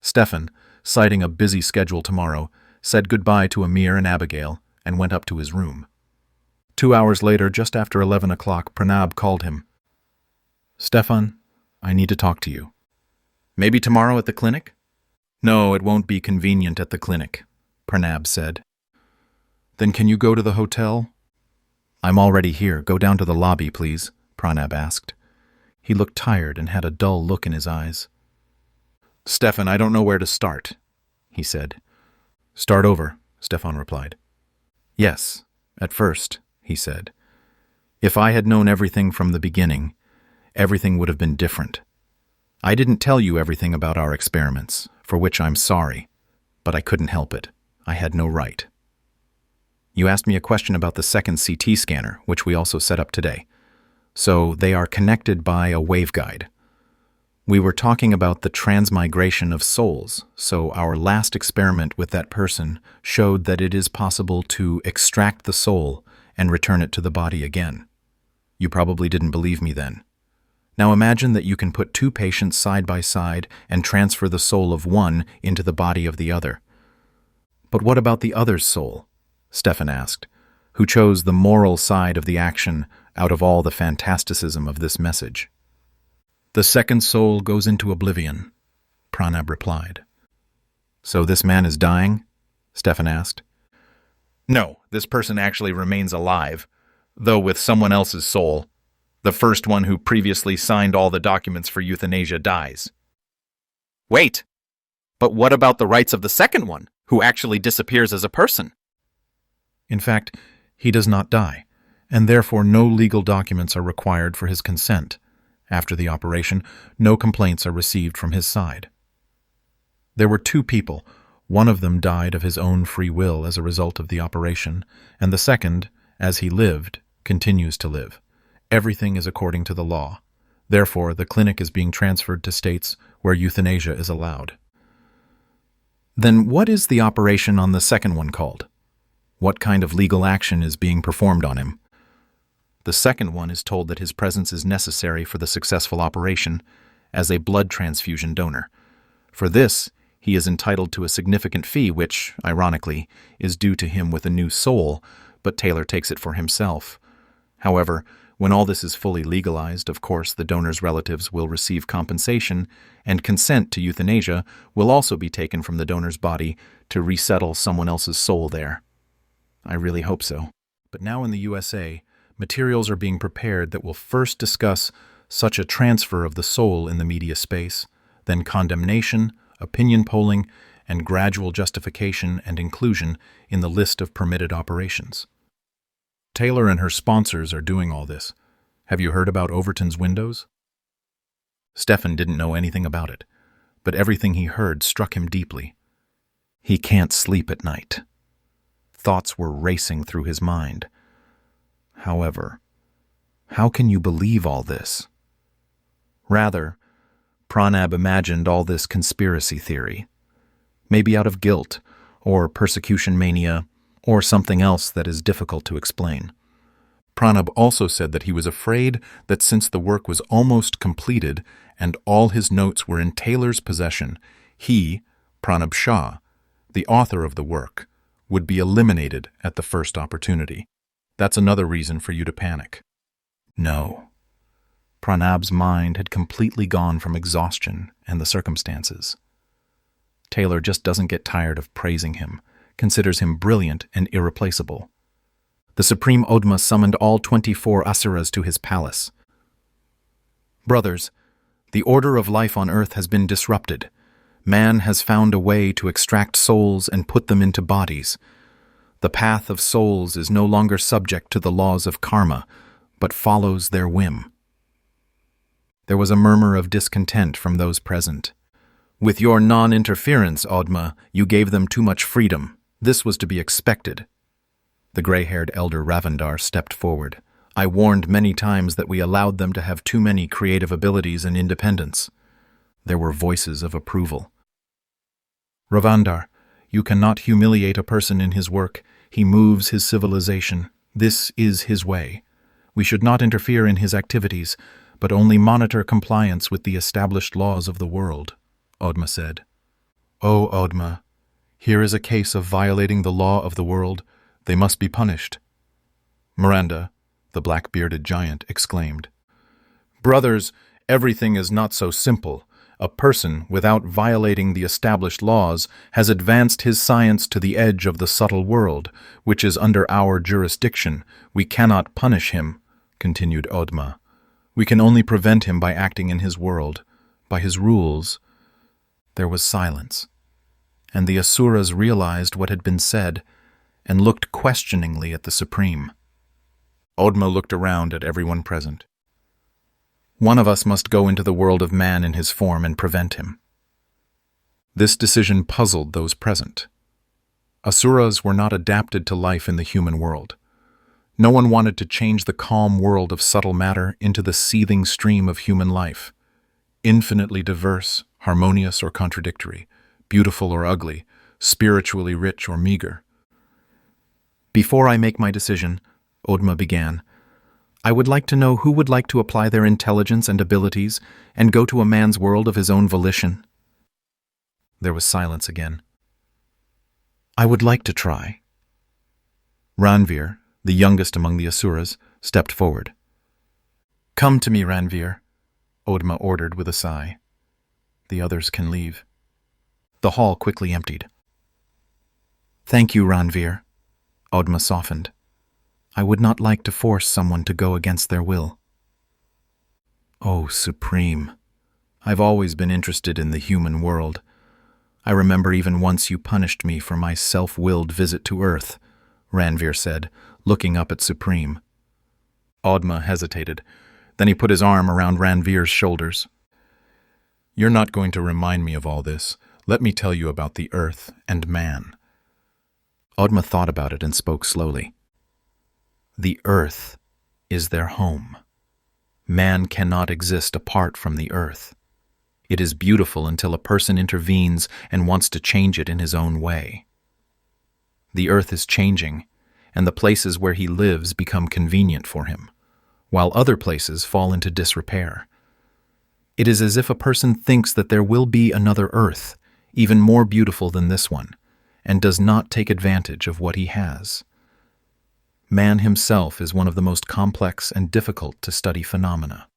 Stefan, citing a busy schedule tomorrow, said goodbye to Amir and Abigail and went up to his room. 2 hours later, just after 11 o'clock, Pranab called him. Stefan, I need to talk to you. Maybe tomorrow at the clinic? No, it won't be convenient at the clinic, Pranab said. Then can you go to the hotel? I'm already here. Go down to the lobby, please, Pranab asked. He looked tired and had a dull look in his eyes. Stefan, I don't know where to start, he said. Start over, Stefan replied. Yes, at first, he said. If I had known everything from the beginning, everything would have been different. I didn't tell you everything about our experiments, for which I'm sorry, but I couldn't help it. I had no right. You asked me a question about the second CT scanner, which we also set up today. So they are connected by a waveguide. We were talking about the transmigration of souls, so our last experiment with that person showed that it is possible to extract the soul and return it to the body again. You probably didn't believe me then. Now imagine that you can put two patients side by side and transfer the soul of one into the body of the other. But what about the other's soul? Stefan asked, who chose the moral side of the action out of all the fantasticism of this message. The second soul goes into oblivion, Pranab replied. So this man is dying? Stefan asked. No, this person actually remains alive, though with someone else's soul. The first one who previously signed all the documents for euthanasia dies. Wait, but what about the rights of the second one, who actually disappears as a person? In fact, he does not die, and therefore no legal documents are required for his consent, After the operation, no complaints are received from his side. There were 2 people. One of them died of his own free will as a result of the operation, and the second, as he lived, continues to live. Everything is according to the law. Therefore, the clinic is being transferred to states where euthanasia is allowed. Then what is the operation on the second one called? What kind of legal action is being performed on him? The second one is told that his presence is necessary for the successful operation as a blood transfusion donor. For this, he is entitled to a significant fee which, ironically, is due to him with a new soul, but Taylor takes it for himself. However, when all this is fully legalized, of course, the donor's relatives will receive compensation, and consent to euthanasia will also be taken from the donor's body to resettle someone else's soul there. I really hope so. But now in the USA, materials are being prepared that will first discuss such a transfer of the soul in the media space, then condemnation, opinion polling, and gradual justification and inclusion in the list of permitted operations. Taylor and her sponsors are doing all this. Have you heard about Overton's windows? Stefan didn't know anything about it, but everything he heard struck him deeply. He can't sleep at night. Thoughts were racing through his mind. However, how can you believe all this? Rather, Pranab imagined all this conspiracy theory, maybe out of guilt, or persecution mania, or something else that is difficult to explain. Pranab also said that he was afraid that since the work was almost completed and all his notes were in Taylor's possession, he, Pranab Shah, the author of the work, would be eliminated at the first opportunity. That's another reason for you to panic. No. Pranab's mind had completely gone from exhaustion and the circumstances. Taylor just doesn't get tired of praising him, considers him brilliant and irreplaceable. The Supreme Odma summoned all 24 Asuras to his palace. Brothers, the order of life on earth has been disrupted. Man has found a way to extract souls and put them into bodies. The path of souls is no longer subject to the laws of karma, but follows their whim. There was a murmur of discontent from those present. With your non-interference, Odma, you gave them too much freedom. This was to be expected. The gray-haired elder Ravindar stepped forward. I warned many times that we allowed them to have too many creative abilities and independence. There were voices of approval. Ravindar, you cannot humiliate a person in his work. He moves his civilization. This is his way. We should not interfere in his activities, but only monitor compliance with the established laws of the world, Odma said. O Odma, here is a case of violating the law of the world. They must be punished. Miranda, the black-bearded giant, exclaimed. Brothers, everything is not so simple. A person, without violating the established laws, has advanced his science to the edge of the subtle world, which is under our jurisdiction. We cannot punish him, continued Odma. We can only prevent him by acting in his world, by his rules. There was silence, and the Asuras realized what had been said and looked questioningly at the Supreme. Odma looked around at everyone present. One of us must go into the world of man in his form and prevent him. This decision puzzled those present. Asuras were not adapted to life in the human world. No one wanted to change the calm world of subtle matter into the seething stream of human life, infinitely diverse, harmonious or contradictory, beautiful or ugly, spiritually rich or meager. Before I make my decision, Odma began, I would like to know who would like to apply their intelligence and abilities and go to a man's world of his own volition. There was silence again. I would like to try. Ranveer, the youngest among the Asuras, stepped forward. Come to me, Ranveer, Odma ordered with a sigh. The others can leave. The hall quickly emptied. Thank you, Ranveer, Odma softened. I would not like to force someone to go against their will. Oh, Supreme, I've always been interested in the human world. I remember even once you punished me for my self-willed visit to Earth, Ranveer said, looking up at Supreme. Odma hesitated. Then he put his arm around Ranveer's shoulders. "You're not going to remind me of all this. Let me tell you about the earth and man." Odma thought about it and spoke slowly. "The earth is their home. Man cannot exist apart from the earth. It is beautiful until a person intervenes and wants to change it in his own way. The earth is changing, and the places where he lives become convenient for him, while other places fall into disrepair. It is as if a person thinks that there will be another earth, even more beautiful than this one, and does not take advantage of what he has. Man himself is one of the most complex and difficult to study phenomena.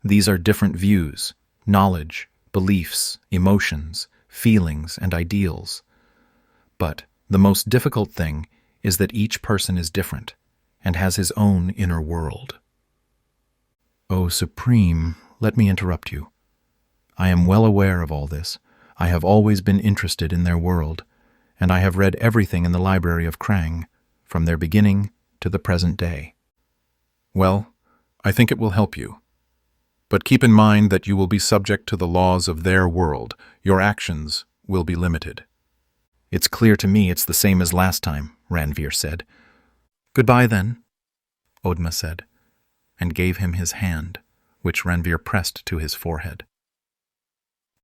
These are different views, knowledge, beliefs, emotions, feelings, and ideals. But the most difficult thing is that each person is different and has his own inner world." "O Supreme, let me interrupt you. I am well aware of all this. I have always been interested in their world, and I have read everything in the library of Krang, from their beginning to the present day." "Well, I think it will help you. But keep in mind that you will be subject to the laws of their world. Your actions will be limited." "It's clear to me it's the same as last time," Ranveer said. "Goodbye, then," Odma said, and gave him his hand, which Ranveer pressed to his forehead.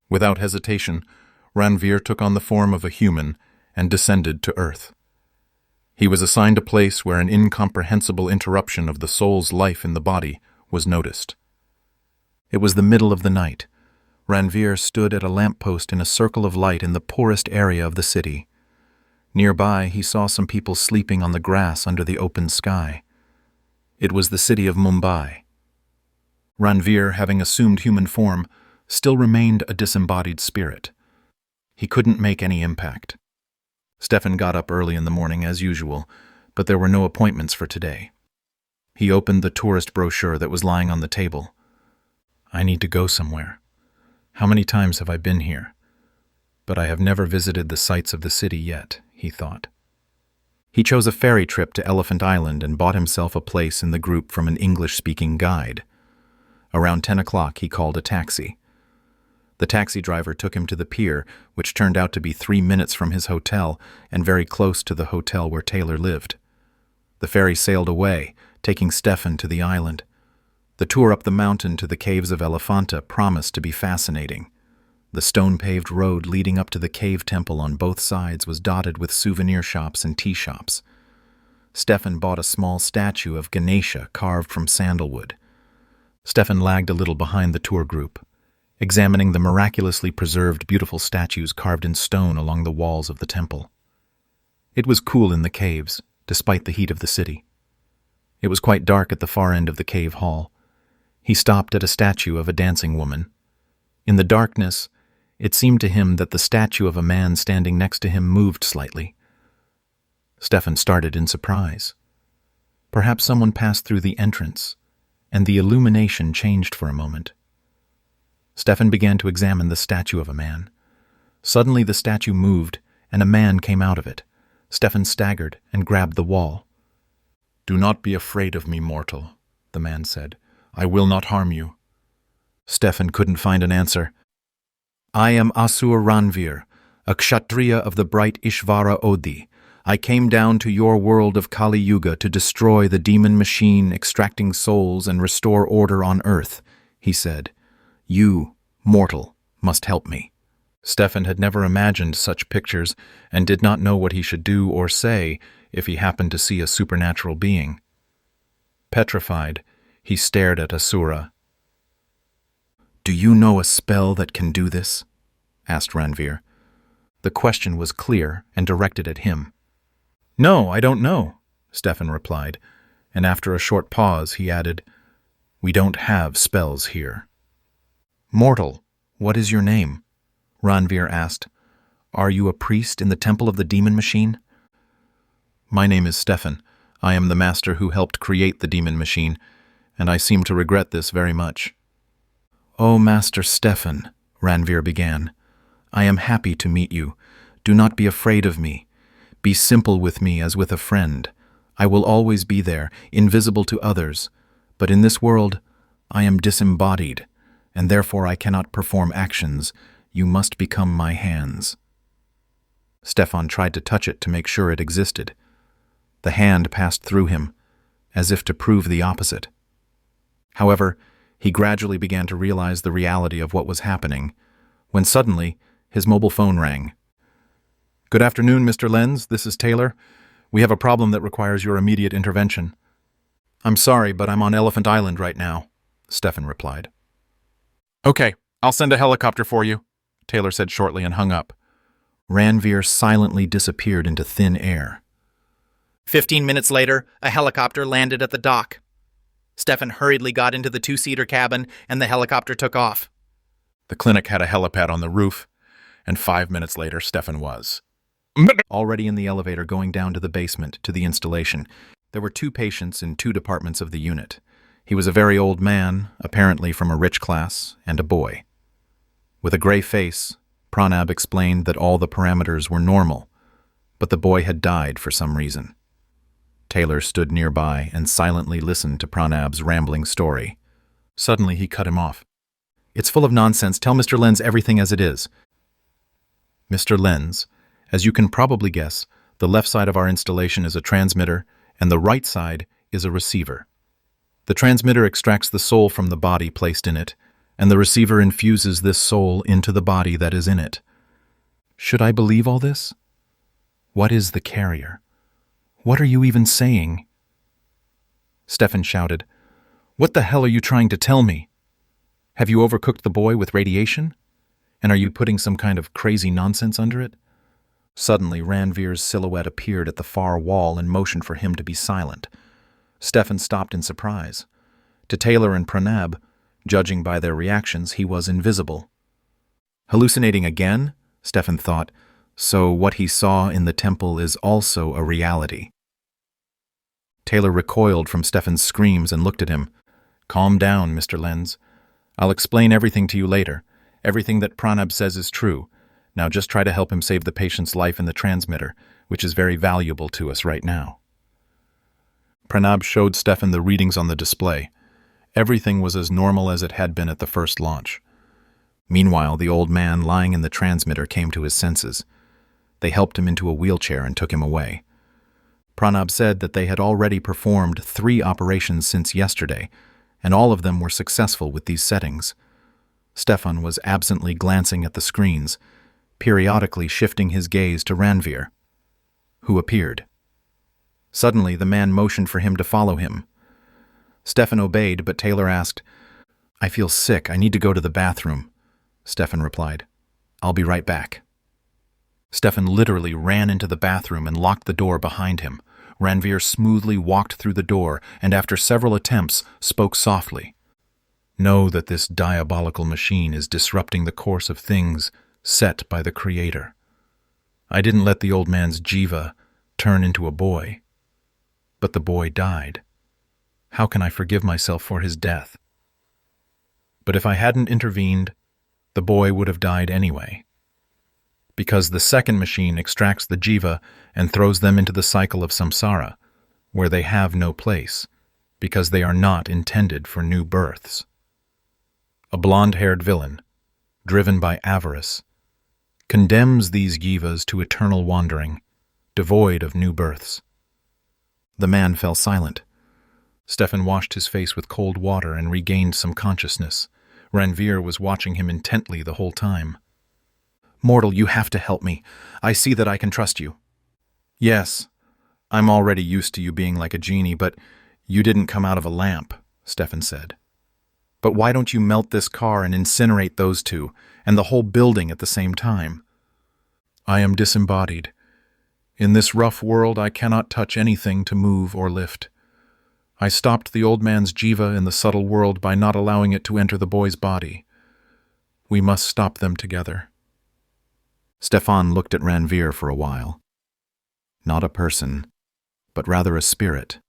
Without hesitation, Ranveer took on the form of a human and descended to earth. He was assigned a place where an incomprehensible interruption of the soul's life in the body was noticed. It was the middle of the night. Ranveer stood at a lamppost in a circle of light in the poorest area of the city. Nearby, he saw some people sleeping on the grass under the open sky. It was the city of Mumbai. Ranveer, having assumed human form, still remained a disembodied spirit. He couldn't make any impact. Stefan got up early in the morning as usual, but there were no appointments for today. He opened the tourist brochure that was lying on the table. "I need to go somewhere. How many times have I been here? But I have never visited the sights of the city yet," he thought. He chose a ferry trip to Elephant Island and bought himself a place in the group from an English-speaking guide. Around 10 o'clock, he called a taxi. The taxi driver took him to the pier, which turned out to be 3 minutes from his hotel and very close to the hotel where Taylor lived. The ferry sailed away, taking Stefan to the island. The tour up the mountain to the caves of Elephanta promised to be fascinating. The stone-paved road leading up to the cave temple on both sides was dotted with souvenir shops and tea shops. Stefan bought a small statue of Ganesha carved from sandalwood. Stefan lagged a little behind the tour group, examining the miraculously preserved beautiful statues carved in stone along the walls of the temple. It was cool in the caves, despite the heat of the city. It was quite dark at the far end of the cave hall. He stopped at a statue of a dancing woman. In the darkness, it seemed to him that the statue of a man standing next to him moved slightly. Stefan started in surprise. Perhaps someone passed through the entrance, and the illumination changed for a moment. Stefan began to examine the statue of a man. Suddenly the statue moved, and a man came out of it. Stefan staggered and grabbed the wall. "Do not be afraid of me, mortal," the man said. "I will not harm you." Stefan couldn't find an answer. "I am Asur Ranveer, a kshatriya of the bright Ishvara Odi. I came down to your world of Kali Yuga to destroy the demon machine extracting souls and restore order on earth," he said. "You, mortal, must help me." Stefan had never imagined such pictures and did not know what he should do or say if he happened to see a supernatural being. Petrified, he stared at Asura. "Do you know a spell that can do this?" asked Ranveer. The question was clear and directed at him. "No, I don't know," Stefan replied, and after a short pause he added, "We don't have spells here." "Mortal, what is your name?" Ranveer asked. "Are you a priest in the temple of the demon machine?" "My name is Stefan. I am the master who helped create the demon machine, and I seem to regret this very much." "Oh, Master Stefan," Ranveer began, "I am happy to meet you. Do not be afraid of me. Be simple with me as with a friend. I will always be there, invisible to others, but in this world I am disembodied, and therefore I cannot perform actions. You must become my hands. Stefan tried to touch it to make sure it existed. The hand passed through him, as if to prove the opposite. However, he gradually began to realize the reality of what was happening, when suddenly his mobile phone rang. "Good afternoon, Mr. Lenz. This is Taylor. We have a problem that requires your immediate intervention." "I'm sorry, but I'm on Elephant Island right now," Stefan replied. "Okay, I'll send a helicopter for you," Taylor said shortly and hung up. Ranveer silently disappeared into thin air. 15 minutes later, a helicopter landed at the dock. Stefan hurriedly got into the two-seater cabin, and the helicopter took off. The clinic had a helipad on the roof, and 5 minutes later, Stefan was already in the elevator going down to the basement, to the installation. There were 2 patients in 2 departments of the unit. He was a very old man, apparently from a rich class, and a boy. With a gray face, Pranab explained that all the parameters were normal, but the boy had died for some reason. Taylor stood nearby and silently listened to Pranab's rambling story. Suddenly, he cut him off. "It's full of nonsense. Tell Mr. Lenz everything as it is." "Mr. Lenz, as you can probably guess, the left side of our installation is a transmitter, and the right side is a receiver. The transmitter extracts the soul from the body placed in it, and the receiver infuses this soul into the body that is in it. Should I believe all this? What is the carrier? What are you even saying?" Stefan shouted, "What the hell are you trying to tell me? Have you overcooked the boy with radiation? And are you putting some kind of crazy nonsense under it?" Suddenly, Ranveer's silhouette appeared at the far wall and motioned for him to be silent. Stefan stopped in surprise. To Taylor and Pranab, judging by their reactions, he was invisible. Hallucinating again? Stefan thought. So what he saw in the temple is also a reality. Taylor recoiled from Stefan's screams and looked at him. "Calm down, Mr. Lenz. I'll explain everything to you later. Everything that Pranab says is true. Now just try to help him save the patient's life in the transmitter, which is very valuable to us right now." Pranab showed Stefan the readings on the display. Everything was as normal as it had been at the first launch. Meanwhile, the old man lying in the transmitter came to his senses. They helped him into a wheelchair and took him away. Pranab said that they had already performed 3 operations since yesterday, and all of them were successful with these settings. Stefan was absently glancing at the screens, periodically shifting his gaze to Ranveer, who appeared. Suddenly, the man motioned for him to follow him. Stefan obeyed, but Taylor asked, "I feel sick. I need to go to the bathroom." Stefan replied, "I'll be right back." Stefan literally ran into the bathroom and locked the door behind him. Ranveer smoothly walked through the door and, after several attempts, spoke softly. "Know that this diabolical machine is disrupting the course of things set by the Creator. I didn't let the old man's jiva turn into a boy, but the boy died. How can I forgive myself for his death? But if I hadn't intervened, the boy would have died anyway. Because the second machine extracts the jiva and throws them into the cycle of samsara, where they have no place, because they are not intended for new births. A blonde-haired villain, driven by avarice, condemns these jivas to eternal wandering, devoid of new births." The man fell silent. Stefan washed his face with cold water and regained some consciousness. Ranveer was watching him intently the whole time. "Mortal, you have to help me. I see that I can trust you." "Yes, I'm already used to you being like a genie, but you didn't come out of a lamp," Stefan said. "But why don't you melt this car and incinerate those 2, and the whole building at the same time?" "I am disembodied. In this rough world I cannot touch anything to move or lift. I stopped the old man's jiva in the subtle world by not allowing it to enter the boy's body. We must stop them together." Stefan looked at Ranveer for a while. "Not a person, but rather a spirit.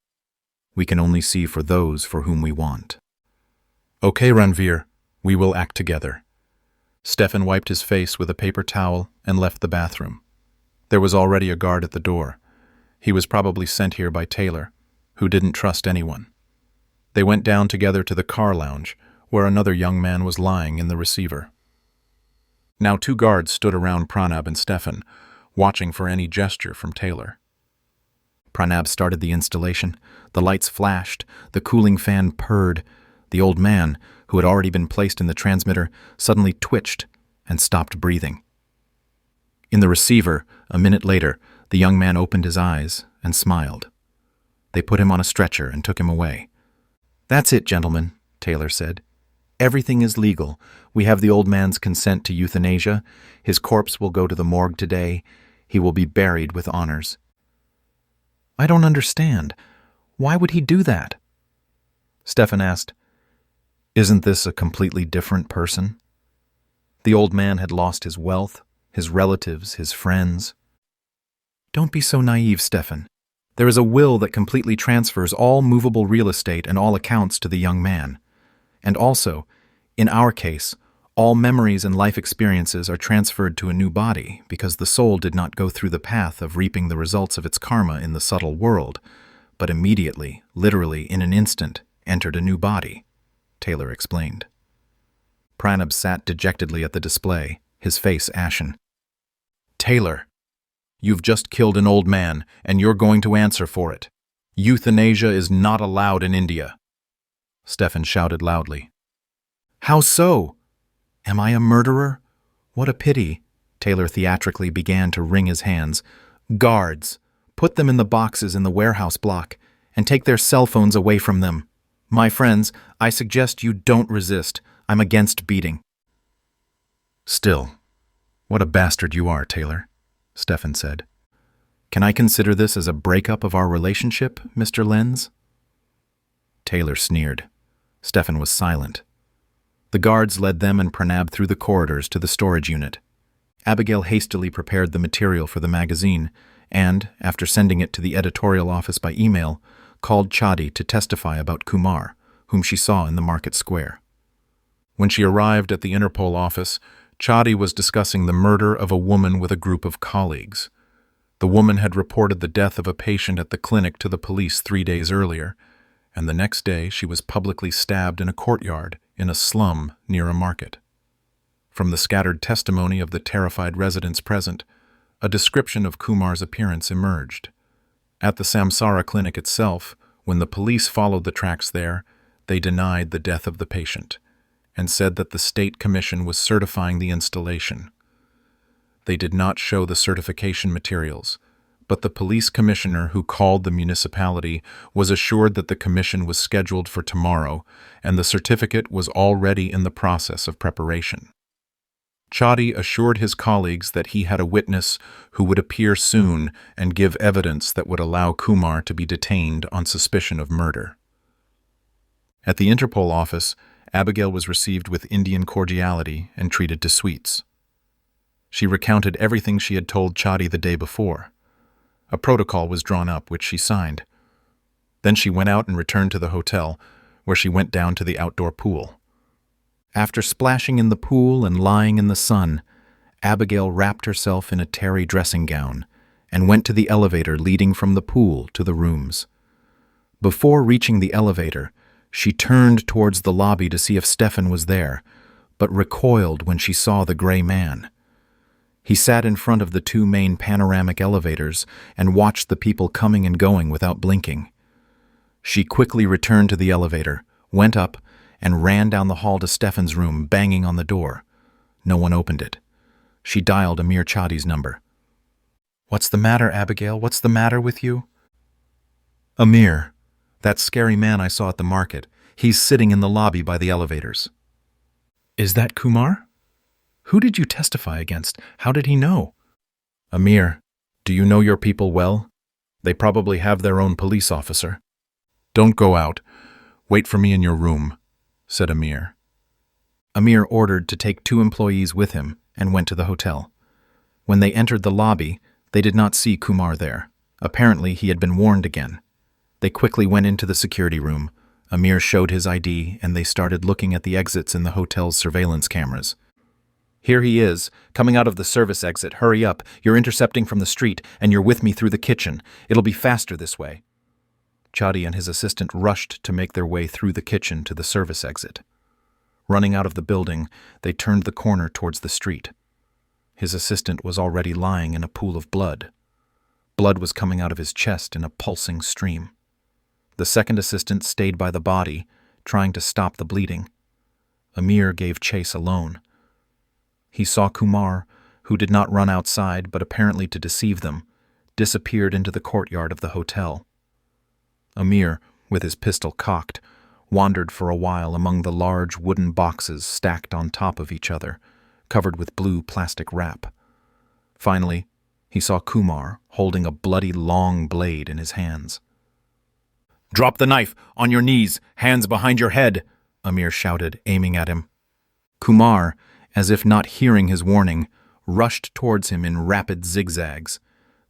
We can only see for those for whom we want." "Okay, Ranveer, we will act together." Stefan wiped his face with a paper towel and left the bathroom. There was already a guard at the door. He was probably sent here by Taylor, who didn't trust anyone. They went down together to the car lounge, where another young man was lying in the receiver. Now 2 guards stood around Pranab and Stefan, watching for any gesture from Taylor. Pranab started the installation. The lights flashed, the cooling fan purred. The old man, who had already been placed in the transmitter, suddenly twitched and stopped breathing. In the receiver, a minute later, the young man opened his eyes and smiled. They put him on a stretcher and took him away. "That's it, gentlemen," Taylor said. "Everything is legal. We have the old man's consent to euthanasia. His corpse will go to the morgue today. He will be buried with honors." "I don't understand. Why would he do that?" Stefan asked. "Isn't this a completely different person?" The old man had lost his wealth, his relatives, his friends. "Don't be so naive, Stefan. There is a will that completely transfers all movable real estate and all accounts to the young man. And also, in our case, all memories and life experiences are transferred to a new body because the soul did not go through the path of reaping the results of its karma in the subtle world, but immediately, literally in an instant, entered a new body," Taylor explained. Pranab sat dejectedly at the display, his face ashen. "Taylor, you've just killed an old man, and you're going to answer for it. Euthanasia is not allowed in India," Stefan shouted loudly. "How so? Am I a murderer? What a pity," Taylor theatrically began to wring his hands. "Guards, put them in the boxes in the warehouse block, and take their cell phones away from them. My friends, I suggest you don't resist. I'm against beating." "Still, what a bastard you are, Taylor," Stefan said. "Can I consider this as a breakup of our relationship, Mr. Lenz?" Taylor sneered. Stefan was silent. The guards led them and Pranab through the corridors to the storage unit. Abigail hastily prepared the material for the magazine and, after sending it to the editorial office by email, called Chadi to testify about Kumar, whom she saw in the market square. When she arrived at the Interpol office, Chadi was discussing the murder of a woman with a group of colleagues. The woman had reported the death of a patient at the clinic to the police 3 days earlier, and the next day she was publicly stabbed in a courtyard in a slum near a market. From the scattered testimony of the terrified residents present, a description of Kumar's appearance emerged. At the Samsara Clinic itself, when the police followed the tracks there, they denied the death of the patient and said that the state commission was certifying the installation. They did not show the certification materials, but the police commissioner who called the municipality was assured that the commission was scheduled for tomorrow and the certificate was already in the process of preparation. Chadi assured his colleagues that he had a witness who would appear soon and give evidence that would allow Kumar to be detained on suspicion of murder. At the Interpol office, Abigail was received with Indian cordiality and treated to sweets. She recounted everything she had told Chadi the day before. A protocol was drawn up, which she signed. Then she went out and returned to the hotel, where she went down to the outdoor pool. After splashing in the pool and lying in the sun, Abigail wrapped herself in a terry dressing gown and went to the elevator leading from the pool to the rooms. Before reaching the elevator, she turned towards the lobby to see if Stefan was there, but recoiled when she saw the gray man. He sat in front of the 2 main panoramic elevators and watched the people coming and going without blinking. She quickly returned to the elevator, went up, and ran down the hall to Stefan's room, banging on the door. No one opened it. She dialed Amir Chadi's number. "What's the matter, Abigail? What's the matter with you?" "Amir, that scary man I saw at the market. He's sitting in the lobby by the elevators." "Is that Kumar? Who did you testify against? How did he know?" "Amir, do you know your people well? They probably have their own police officer." "Don't go out. Wait for me in your room," said Amir. Amir ordered to take 2 employees with him and went to the hotel. When they entered the lobby, they did not see Kumar there. Apparently, he had been warned again. They quickly went into the security room. Amir showed his ID, and they started looking at the exits in the hotel's surveillance cameras. "Here he is, coming out of the service exit. Hurry up. You're intercepting from the street, and you're with me through the kitchen. It'll be faster this way." Chadi and his assistant rushed to make their way through the kitchen to the service exit. Running out of the building, they turned the corner towards the street. His assistant was already lying in a pool of blood. Blood was coming out of his chest in a pulsing stream. The second assistant stayed by the body, trying to stop the bleeding. Amir gave chase alone. He saw Kumar, who did not run outside but apparently to deceive them, disappeared into the courtyard of the hotel. Amir, with his pistol cocked, wandered for a while among the large wooden boxes stacked on top of each other, covered with blue plastic wrap. Finally, he saw Kumar holding a bloody long blade in his hands. "Drop the knife! On your knees! Hands behind your head!" Amir shouted, aiming at him. Kumar, as if not hearing his warning, rushed towards him in rapid zigzags.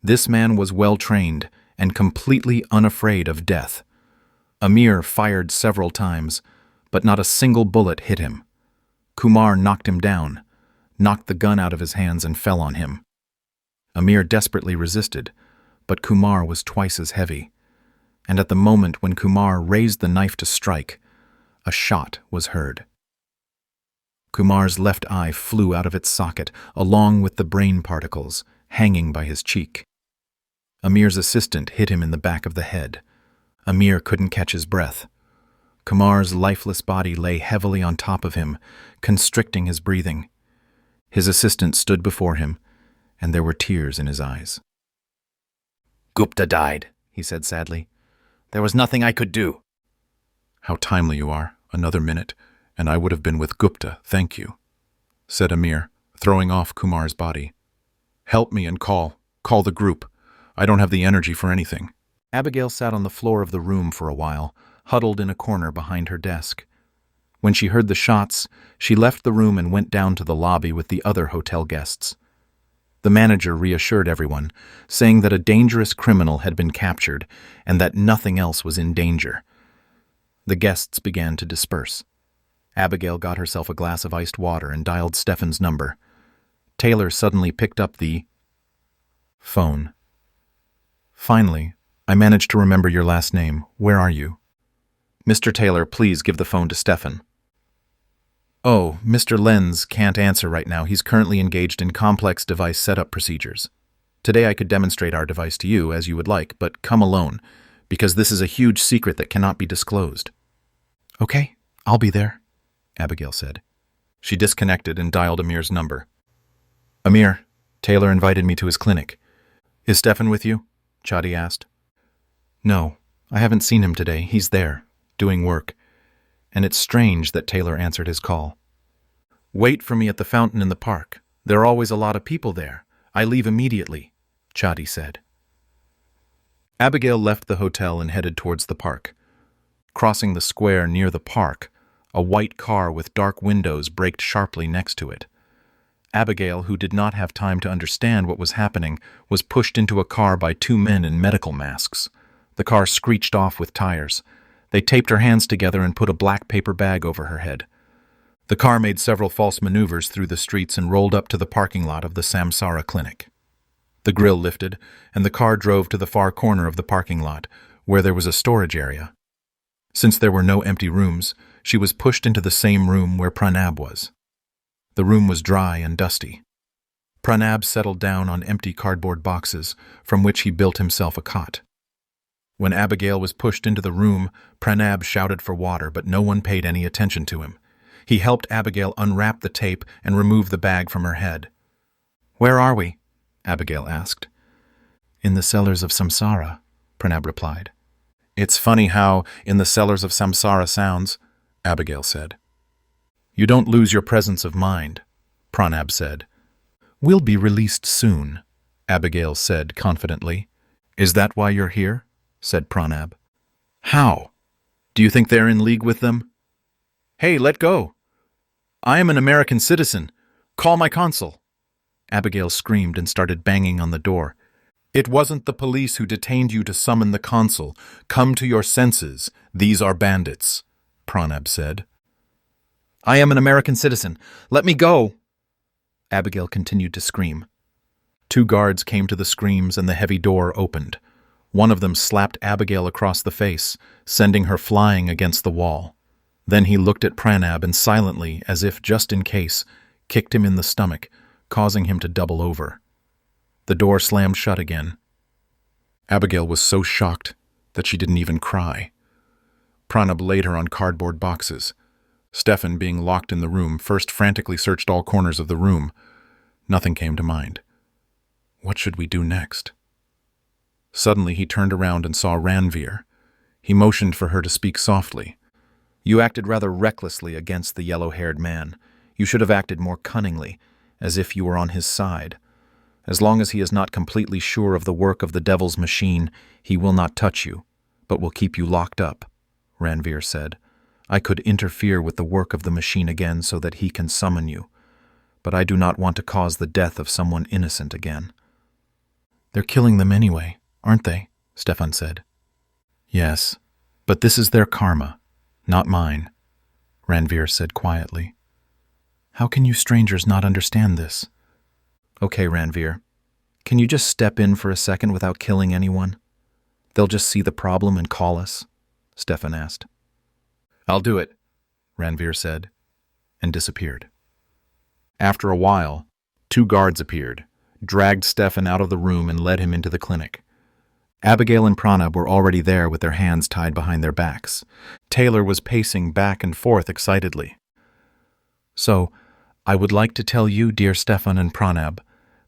This man was well-trained and completely unafraid of death. Amir fired several times, but not a single bullet hit him. Kumar knocked him down, knocked the gun out of his hands and fell on him. Amir desperately resisted, but Kumar was twice as heavy. And at the moment when Kumar raised the knife to strike, a shot was heard. Kumar's left eye flew out of its socket, along with the brain particles, hanging by his cheek. Amir's assistant hit him in the back of the head. Amir couldn't catch his breath. Kumar's lifeless body lay heavily on top of him, constricting his breathing. His assistant stood before him, and there were tears in his eyes. "Gupta died," he said sadly. "There was nothing I could do." "How timely you are. Another minute, and I would have been with Gupta, thank you," said Amir, throwing off Kumar's body. "Help me and call the group. I don't have the energy for anything." Abigail sat on the floor of the room for a while, huddled in a corner behind her desk. When she heard the shots, she left the room and went down to the lobby with the other hotel guests. The manager reassured everyone, saying that a dangerous criminal had been captured and that nothing else was in danger. The guests began to disperse. Abigail got herself a glass of iced water and dialed Stefan's number. Taylor suddenly picked up the phone. "Finally, I managed to remember your last name. Where are you?" "Mr. Taylor, please give the phone to Stefan." "Oh, Mr. Lenz can't answer right now. He's currently engaged in complex device setup procedures. Today I could demonstrate our device to you, as you would like, but come alone, because this is a huge secret that cannot be disclosed." "Okay, I'll be there," Abigail said. She disconnected and dialed Amir's number. "Amir, Taylor invited me to his clinic. Is Stefan with you?" Chadi asked. "No, I haven't seen him today. He's there, doing work. And it's strange that Taylor answered his call." "Wait for me at the fountain in the park. There are always a lot of people there. I leave immediately," Chadi said. Abigail left the hotel and headed towards the park. Crossing the square near the park, a white car with dark windows braked sharply next to it. Abigail, who did not have time to understand what was happening, was pushed into a car by two men in medical masks. The car screeched off with tires. They taped her hands together and put a black paper bag over her head. The car made several false maneuvers through the streets and rolled up to the parking lot of the Samsara Clinic. The grill lifted, and the car drove to the far corner of the parking lot, where there was a storage area. Since there were no empty rooms, she was pushed into the same room where Pranab was. The room was dry and dusty. Pranab settled down on empty cardboard boxes, from which he built himself a cot. When Abigail was pushed into the room, Pranab shouted for water, but no one paid any attention to him. He helped Abigail unwrap the tape and remove the bag from her head. "Where are we?" Abigail asked. "In the cellars of Samsara," Pranab replied. "It's funny how in the cellars of Samsara sounds," Abigail said. "You don't lose your presence of mind," Pranab said. "We'll be released soon," Abigail said confidently. "Is that why you're here?" said Pranab. "How? Do you think they're in league with them?" "Hey, let go! I am an American citizen. Call my consul!" Abigail screamed and started banging on the door. "It wasn't the police who detained you to summon the consul. Come to your senses. These are bandits," Pranab said. "I am an American citizen. Let me go!" Abigail continued to scream. Two guards came to the screams and the heavy door opened. One of them slapped Abigail across the face, sending her flying against the wall. Then he looked at Pranab and silently, as if just in case, kicked him in the stomach, causing him to double over. The door slammed shut again. Abigail was so shocked that she didn't even cry. Pranab laid her on cardboard boxes. Stefan, being locked in the room, first frantically searched all corners of the room. Nothing came to mind. What should we do next? Suddenly he turned around and saw Ranveer. He motioned for her to speak softly. You acted rather recklessly against the yellow-haired man. You should have acted more cunningly, as if you were on his side. As long as he is not completely sure of the work of the devil's machine, he will not touch you, but will keep you locked up, Ranveer said. I could interfere with the work of the machine again so that he can summon you, but I do not want to cause the death of someone innocent again. They're killing them anyway, aren't they? Stefan said. Yes, but this is their karma, not mine, Ranveer said quietly. How can you strangers not understand this? Okay, Ranveer. Can you just step in for a second without killing anyone? They'll just see the problem and call us, Stefan asked. I'll do it, Ranveer said, and disappeared. After a while, 2 guards appeared, dragged Stefan out of the room and led him into the clinic. Abigail and Pranab were already there with their hands tied behind their backs. Taylor was pacing back and forth excitedly. So, I would like to tell you, dear Stefan and Pranab,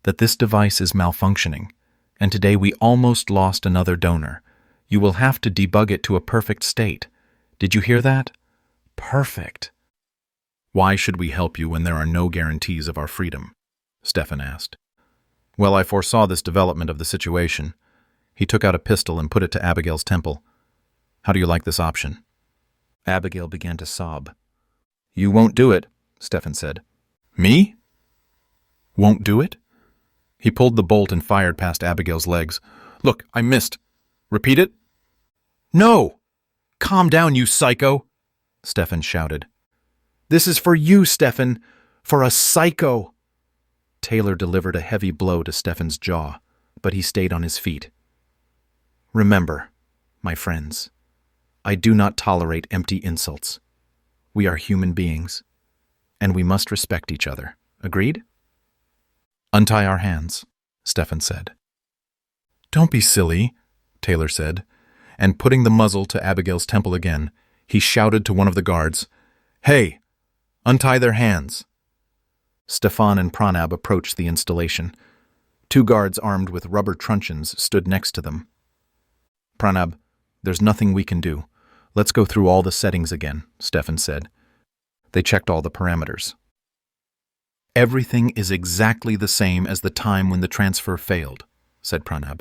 that this device is malfunctioning, and today we almost lost another donor. You will have to debug it to a perfect state. Did you hear that? Perfect. Why should we help you when there are no guarantees of our freedom? Stefan asked. Well, I foresaw this development of the situation. He took out a pistol and put it to Abigail's temple. How do you like this option? Abigail began to sob. You won't do it, Stefan said. Me? Won't do it? He pulled the bolt and fired past Abigail's legs. Look, I missed. Repeat it? No! Calm down, you psycho! Stefan shouted. This is for you, Stefan. For a psycho! Taylor delivered a heavy blow to Stefan's jaw, but he stayed on his feet. Remember, my friends, I do not tolerate empty insults. We are human beings, and we must respect each other. Agreed? Untie our hands, Stefan said. Don't be silly, Taylor said, and putting the muzzle to Abigail's temple again, he shouted to one of the guards, Hey, untie their hands. Stefan and Pranab approached the installation. 2 guards armed with rubber truncheons stood next to them. Pranab, there's nothing we can do. Let's go through all the settings again, Stefan said. They checked all the parameters. Everything is exactly the same as the time when the transfer failed, said Pranab.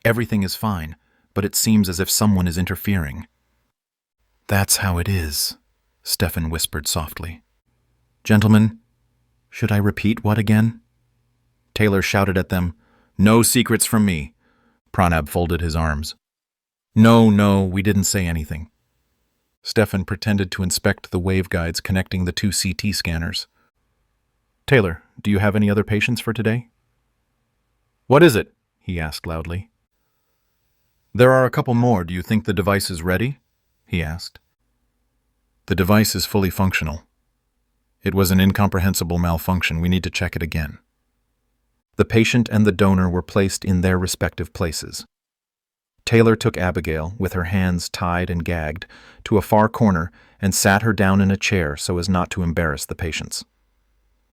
Everything is fine, but it seems as if someone is interfering. That's how it is, Stefan whispered softly. Gentlemen, should I repeat what again? Taylor shouted at them, No secrets from me. Pranab folded his arms. No, we didn't say anything. Stefan pretended to inspect the waveguides connecting the 2 CT scanners. Taylor, do you have any other patients for today? What is it? He asked loudly. There are a couple more. Do you think the device is ready? He asked. The device is fully functional. It was an incomprehensible malfunction. We need to check it again. The patient and the donor were placed in their respective places. Taylor took Abigail, with her hands tied and gagged, to a far corner and sat her down in a chair so as not to embarrass the patients.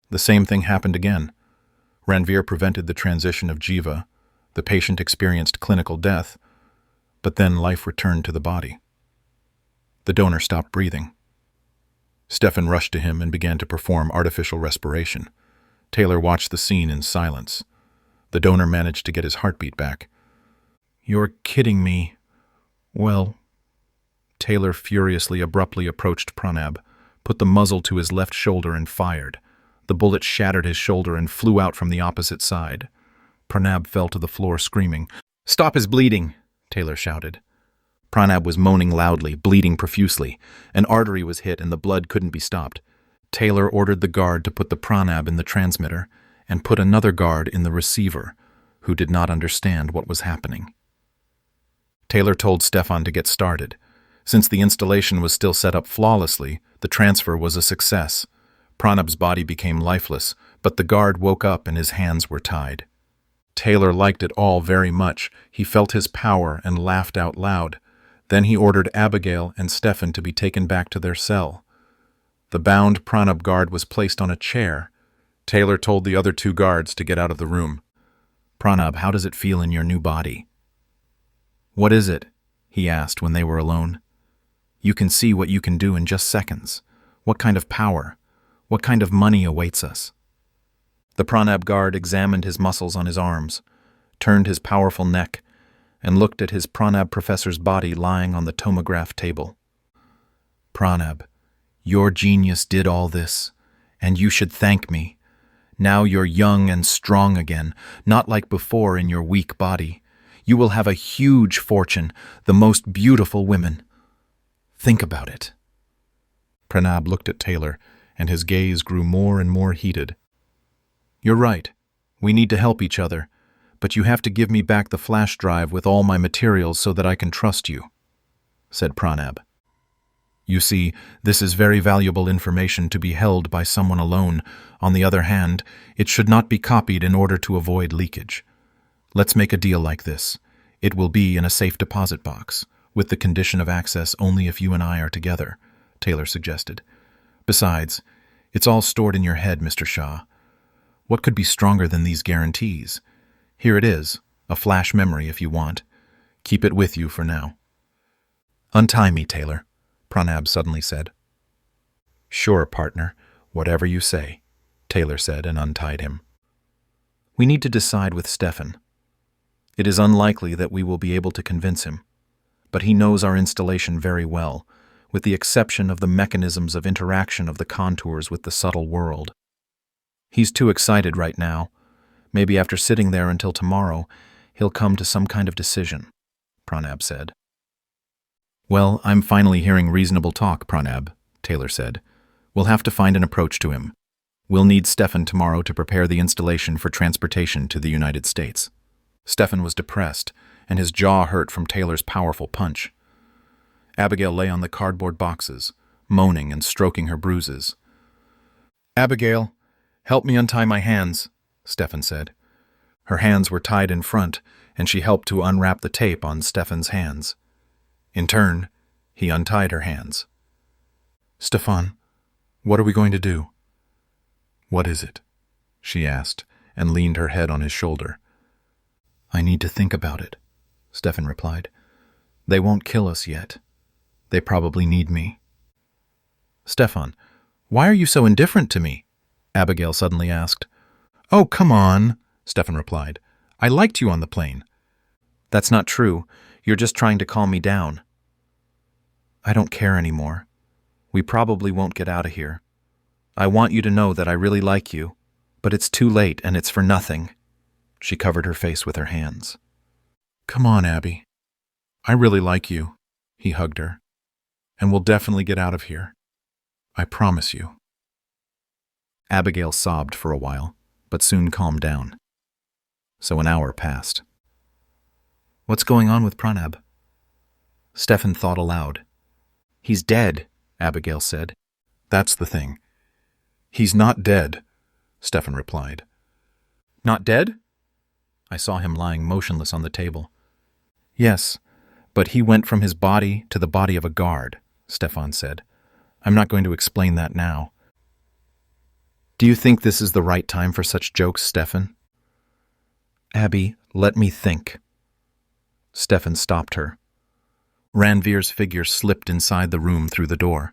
The same thing happened again. Ranveer prevented the transition of Jiva. The patient experienced clinical death, but then life returned to the body. The donor stopped breathing. Stefan rushed to him and began to perform artificial respiration. Taylor watched the scene in silence. The donor managed to get his heartbeat back. You're kidding me. Well, Taylor furiously abruptly approached Pranab, put the muzzle to his left shoulder and fired. The bullet shattered his shoulder and flew out from the opposite side. Pranab fell to the floor screaming. Stop his bleeding, Taylor shouted. Pranab was moaning loudly, bleeding profusely. An artery was hit and the blood couldn't be stopped. Taylor ordered the guard to put the Pranab in the transmitter and put another guard in the receiver, who did not understand what was happening. Taylor told Stefan to get started. Since the installation was still set up flawlessly, the transfer was a success. Pranab's body became lifeless, but the guard woke up and his hands were tied. Taylor liked it all very much. He felt his power and laughed out loud. Then he ordered Abigail and Stefan to be taken back to their cell. The bound Pranab guard was placed on a chair. Taylor told the other two guards to get out of the room. "Pranab, how does it feel in your new body?" "What is it?" he asked when they were alone. "You can see what you can do in just seconds. What kind of power? What kind of money awaits us?" The Pranab guard examined his muscles on his arms, turned his powerful neck, and looked at his Pranab professor's body lying on the tomograph table. "Pranab, your genius did all this, and you should thank me. Now you're young and strong again, not like before in your weak body. You will have a huge fortune, the most beautiful women. Think about it." Pranab looked at Taylor, and his gaze grew more and more heated. "You're right. We need to help each other, but you have to give me back the flash drive with all my materials so that I can trust you," said Pranab. "You see, this is very valuable information to be held by someone alone. On the other hand, it should not be copied in order to avoid leakage. Let's make a deal like this. It will be in a safe deposit box, with the condition of access only if you and I are together," Taylor suggested. "Besides, it's all stored in your head, Mr. Shah. What could be stronger than these guarantees? Here it is, a flash memory if you want. Keep it with you for now." "Untie me, Taylor," Pranab suddenly said. "Sure, partner, whatever you say," Taylor said and untied him. "We need to decide with Stefan. It is unlikely that we will be able to convince him, but he knows our installation very well, with the exception of the mechanisms of interaction of the contours with the subtle world. He's too excited right now. Maybe after sitting there until tomorrow, he'll come to some kind of decision," Pranab said. "Well, I'm finally hearing reasonable talk, Pranab," Taylor said. "We'll have to find an approach to him. We'll need Stefan tomorrow to prepare the installation for transportation to the United States." Stefan was depressed, and his jaw hurt from Taylor's powerful punch. Abigail lay on the cardboard boxes, moaning and stroking her bruises. "Abigail, help me untie my hands," Stefan said. Her hands were tied in front, and she helped to unwrap the tape on Stefan's hands. In turn, he untied her hands. "Stefan, what are we going to do?" "What is it?" she asked, and leaned her head on his shoulder. "I need to think about it," Stefan replied. "They won't kill us yet. They probably need me." "Stefan, why are you so indifferent to me?" Abigail suddenly asked. "Oh, come on," Stefan replied. "I liked you on the plane." "That's not true. You're just trying to calm me down." "I don't care anymore. We probably won't get out of here. I want you to know that I really like you, but it's too late and it's for nothing." She covered her face with her hands. "Come on, Abby. I really like you," he hugged her. "And we'll definitely get out of here. I promise you." Abigail sobbed for a while, but soon calmed down. So an hour passed. "What's going on with Pranab?" Stefan thought aloud. "He's dead," Abigail said. "That's the thing. He's not dead," Stefan replied. "Not dead?" I saw him lying motionless on the table. "Yes, but he went from his body to the body of a guard," Stefan said. "I'm not going to explain that now." "Do you think this is the right time for such jokes, Stefan?" "Abby, let me think." Stefan stopped her. Ranveer's figure slipped inside the room through the door.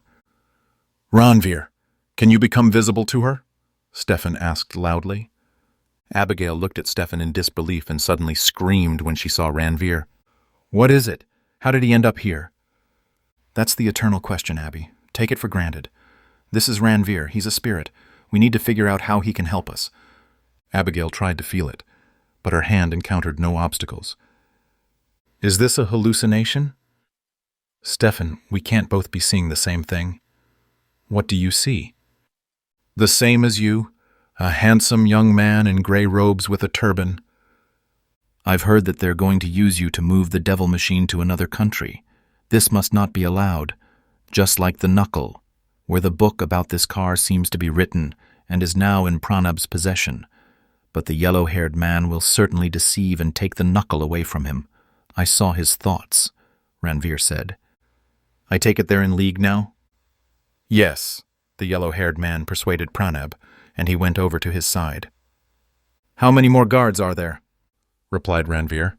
"Ranveer, can you become visible to her?" Stefan asked loudly. Abigail looked at Stefan in disbelief and suddenly screamed when she saw Ranveer. "What is it? How did he end up here?" "That's the eternal question, Abby. Take it for granted. This is Ranveer. He's a spirit. We need to figure out how he can help us." Abigail tried to feel it, but her hand encountered no obstacles. "Is this a hallucination?" "Stefan, we can't both be seeing the same thing." "What do you see?" "The same as you. A handsome young man in gray robes with a turban." I've heard that they're going to use you to move the devil machine to another country. This must not be allowed, just like the knuckle, where the book about this car seems to be written and is now in Pranab's possession. But the yellow-haired man will certainly deceive and take the knuckle away from him. I saw his thoughts, Ranveer said. I take it they're in league now? Yes, the yellow-haired man persuaded Pranab, and he went over to his side. How many more guards are there? Replied Ranveer.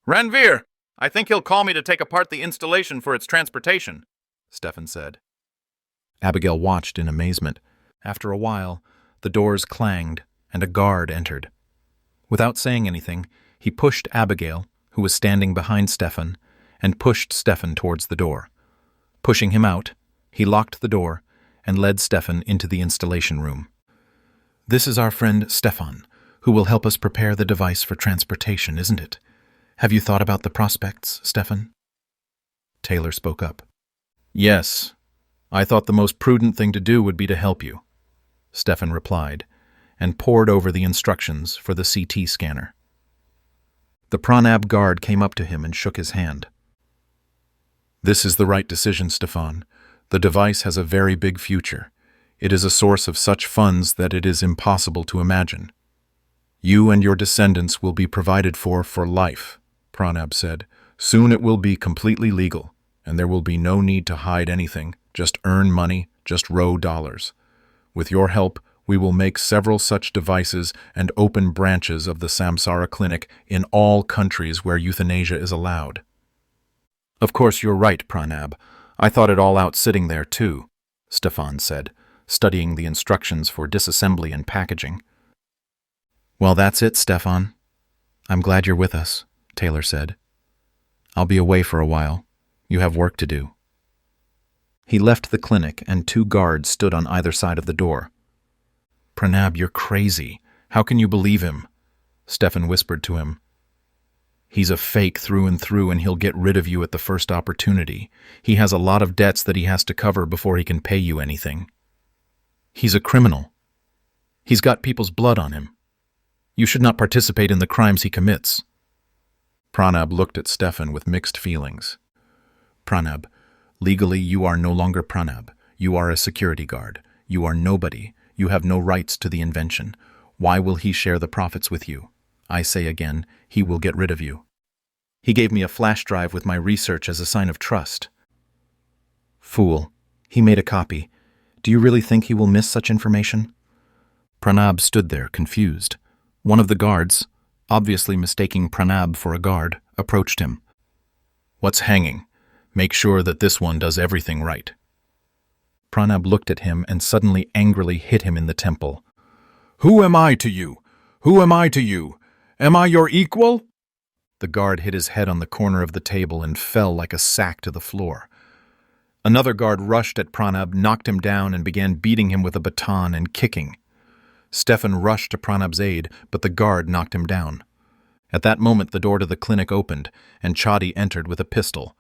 Ranveer! I think he'll call me to take apart the installation for its transportation, Stefan said. Abigail watched in amazement. After a while, the doors clanged, and a guard entered. Without saying anything, he pushed Abigail, who was standing behind Stefan, and pushed Stefan towards the door. Pushing him out, he locked the door and led Stefan into the installation room. This is our friend Stefan, who will help us prepare the device for transportation, isn't it? Have you thought about the prospects, Stefan? Taylor spoke up. Yes, I thought the most prudent thing to do would be to help you, Stefan replied, and pored over the instructions for the CT scanner. The Pranab guard came up to him and shook his hand. This is the right decision, Stefan. The device has a very big future. It is a source of such funds that it is impossible to imagine. You and your descendants will be provided for life, Pranab said. Soon it will be completely legal, and there will be no need to hide anything, just earn money, just row dollars. With your help, we will make several such devices and open branches of the Samsara Clinic in all countries where euthanasia is allowed. Of course you're right, Pranab. I thought it all out sitting there too, Stefan said, studying the instructions for disassembly and packaging. Well, that's it, Stefan. I'm glad you're with us, Taylor said. I'll be away for a while. You have work to do. He left the clinic and 2 guards stood on either side of the door. Pranab, you're crazy. How can you believe him? Stefan whispered to him. He's a fake through and through, and he'll get rid of you at the first opportunity. He has a lot of debts that he has to cover before he can pay you anything. He's a criminal. He's got people's blood on him. You should not participate in the crimes he commits. Pranab looked at Stefan with mixed feelings. Pranab, legally you are no longer Pranab. You are a security guard. You are nobody. You have no rights to the invention. Why will he share the profits with you? I say again, he will get rid of you. He gave me a flash drive with my research as a sign of trust. Fool. He made a copy. Do you really think he will miss such information? Pranab stood there, confused. One of the guards, obviously mistaking Pranab for a guard, approached him. What's hanging? Make sure that this one does everything right. Pranab looked at him and suddenly angrily hit him in the temple. Who am I to you? Who am I to you? Am I your equal? The guard hit his head on the corner of the table and fell like a sack to the floor. Another guard rushed at Pranab, knocked him down, and began beating him with a baton and kicking. Stefan rushed to Pranab's aid, but the guard knocked him down. At that moment the door to the clinic opened, and Chadi entered with a pistol.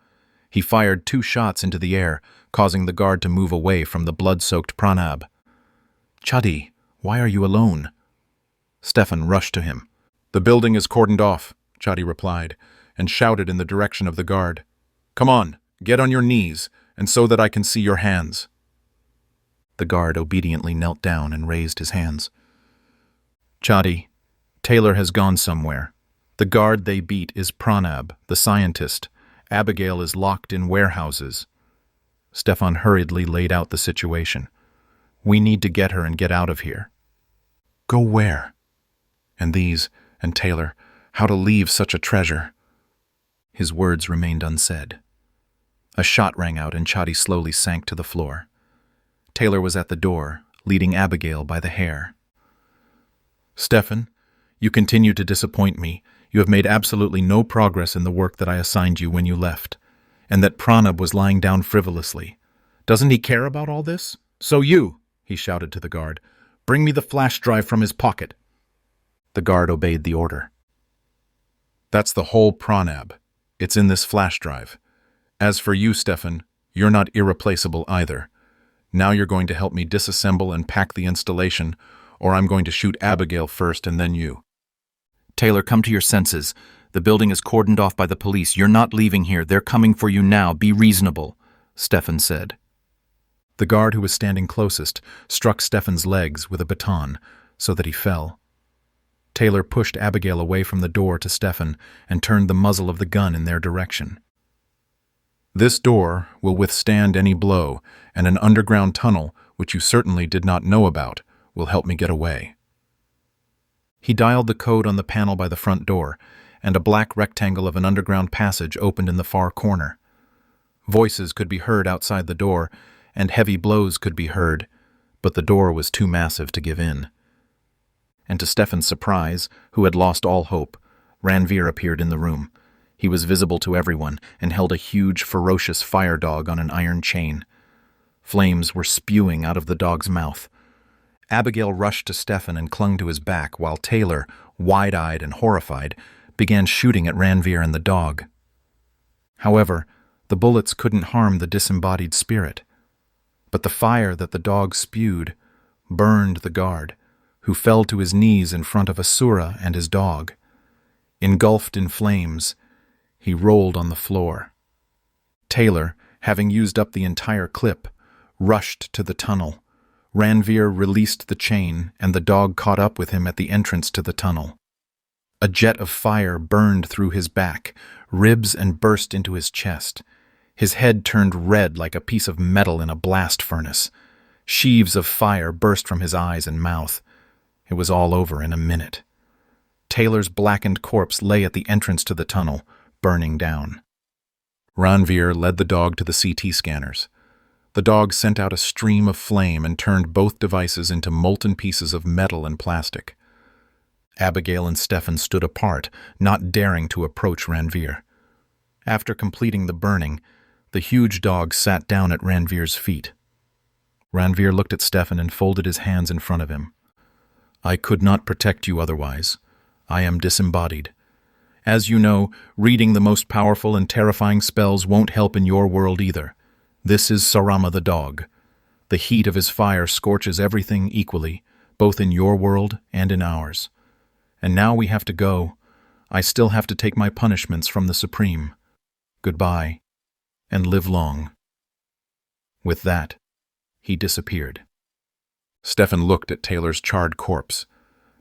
He fired 2 shots into the air, causing the guard to move away from the blood-soaked Pranab. Chadi, why are you alone? Stefan rushed to him. The building is cordoned off, Chadi replied, and shouted in the direction of the guard. Come on, get on your knees, and so that I can see your hands. The guard obediently knelt down and raised his hands. Chadi, Taylor has gone somewhere. The guard they beat is Pranab, the scientist. Abigail is locked in warehouses. Stefan hurriedly laid out the situation. We need to get her and get out of here. Go where? And these, and Taylor, how to leave such a treasure. His words remained unsaid. A shot rang out and Chadi slowly sank to the floor. Taylor was at the door, leading Abigail by the hair. Stefan, you continue to disappoint me. You have made absolutely no progress in the work that I assigned you when you left, and that Pranab was lying down frivolously. Doesn't he care about all this? So you, he shouted to the guard, bring me the flash drive from his pocket. The guard obeyed the order. That's the whole Pranab. It's in this flash drive. As for you, Stefan, you're not irreplaceable either. Now you're going to help me disassemble and pack the installation, or I'm going to shoot Abigail first and then you. Taylor, come to your senses. The building is cordoned off by the police. You're not leaving here. They're coming for you now. Be reasonable, Stefan said. The guard who was standing closest struck Stefan's legs with a baton so that he fell. Taylor pushed Abigail away from the door to Stefan and turned the muzzle of the gun in their direction. This door will withstand any blow, and an underground tunnel, which you certainly did not know about, will help me get away. He dialed the code on the panel by the front door, and a black rectangle of an underground passage opened in the far corner. Voices could be heard outside the door, and heavy blows could be heard, but the door was too massive to give in. And to Stefan's surprise, who had lost all hope, Ranveer appeared in the room. He was visible to everyone and held a huge, ferocious fire dog on an iron chain. Flames were spewing out of the dog's mouth. Abigail rushed to Stefan and clung to his back, while Taylor, wide-eyed and horrified, began shooting at Ranveer and the dog. However, the bullets couldn't harm the disembodied spirit. But the fire that the dog spewed burned the guard, who fell to his knees in front of Asura and his dog. Engulfed in flames, he rolled on the floor. Taylor, having used up the entire clip, rushed to the tunnel. Ranveer released the chain, and the dog caught up with him at the entrance to the tunnel. A jet of fire burned through his back, ribs, and burst into his chest. His head turned red like a piece of metal in a blast furnace. Sheaves of fire burst from his eyes and mouth. It was all over in a minute. Taylor's blackened corpse lay at the entrance to the tunnel, burning down. Ranveer led the dog to the CT scanners. The dog sent out a stream of flame and turned both devices into molten pieces of metal and plastic. Abigail and Stefan stood apart, not daring to approach Ranveer. After completing the burning, the huge dog sat down at Ranveer's feet. Ranveer looked at Stefan and folded his hands in front of him. I could not protect you otherwise. I am disembodied. As you know, reading the most powerful and terrifying spells won't help in your world either. This is Sarama the dog. The heat of his fire scorches everything equally, both in your world and in ours. And now we have to go. I still have to take my punishments from the Supreme. Goodbye, and live long. With that, he disappeared. Stefan looked at Taylor's charred corpse.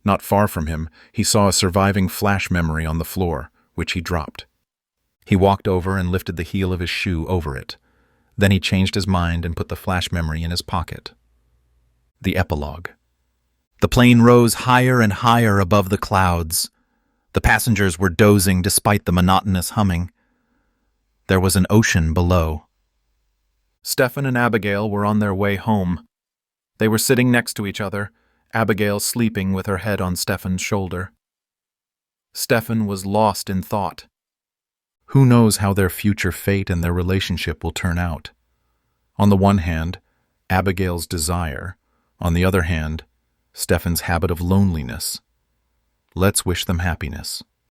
Not far from him, he saw a surviving flash memory on the floor, which he dropped. He walked over and lifted the heel of his shoe over it. Then he changed his mind and put the flash memory in his pocket. The epilogue. The plane rose higher and higher above the clouds. The passengers were dozing despite the monotonous humming. There was an ocean below. Stefan and Abigail were on their way home. They were sitting next to each other, Abigail sleeping with her head on Stefan's shoulder. Stefan was lost in thought. Who knows how their future fate and their relationship will turn out? On the one hand, Abigail's desire. On the other hand, Stefan's habit of loneliness. Let's wish them happiness.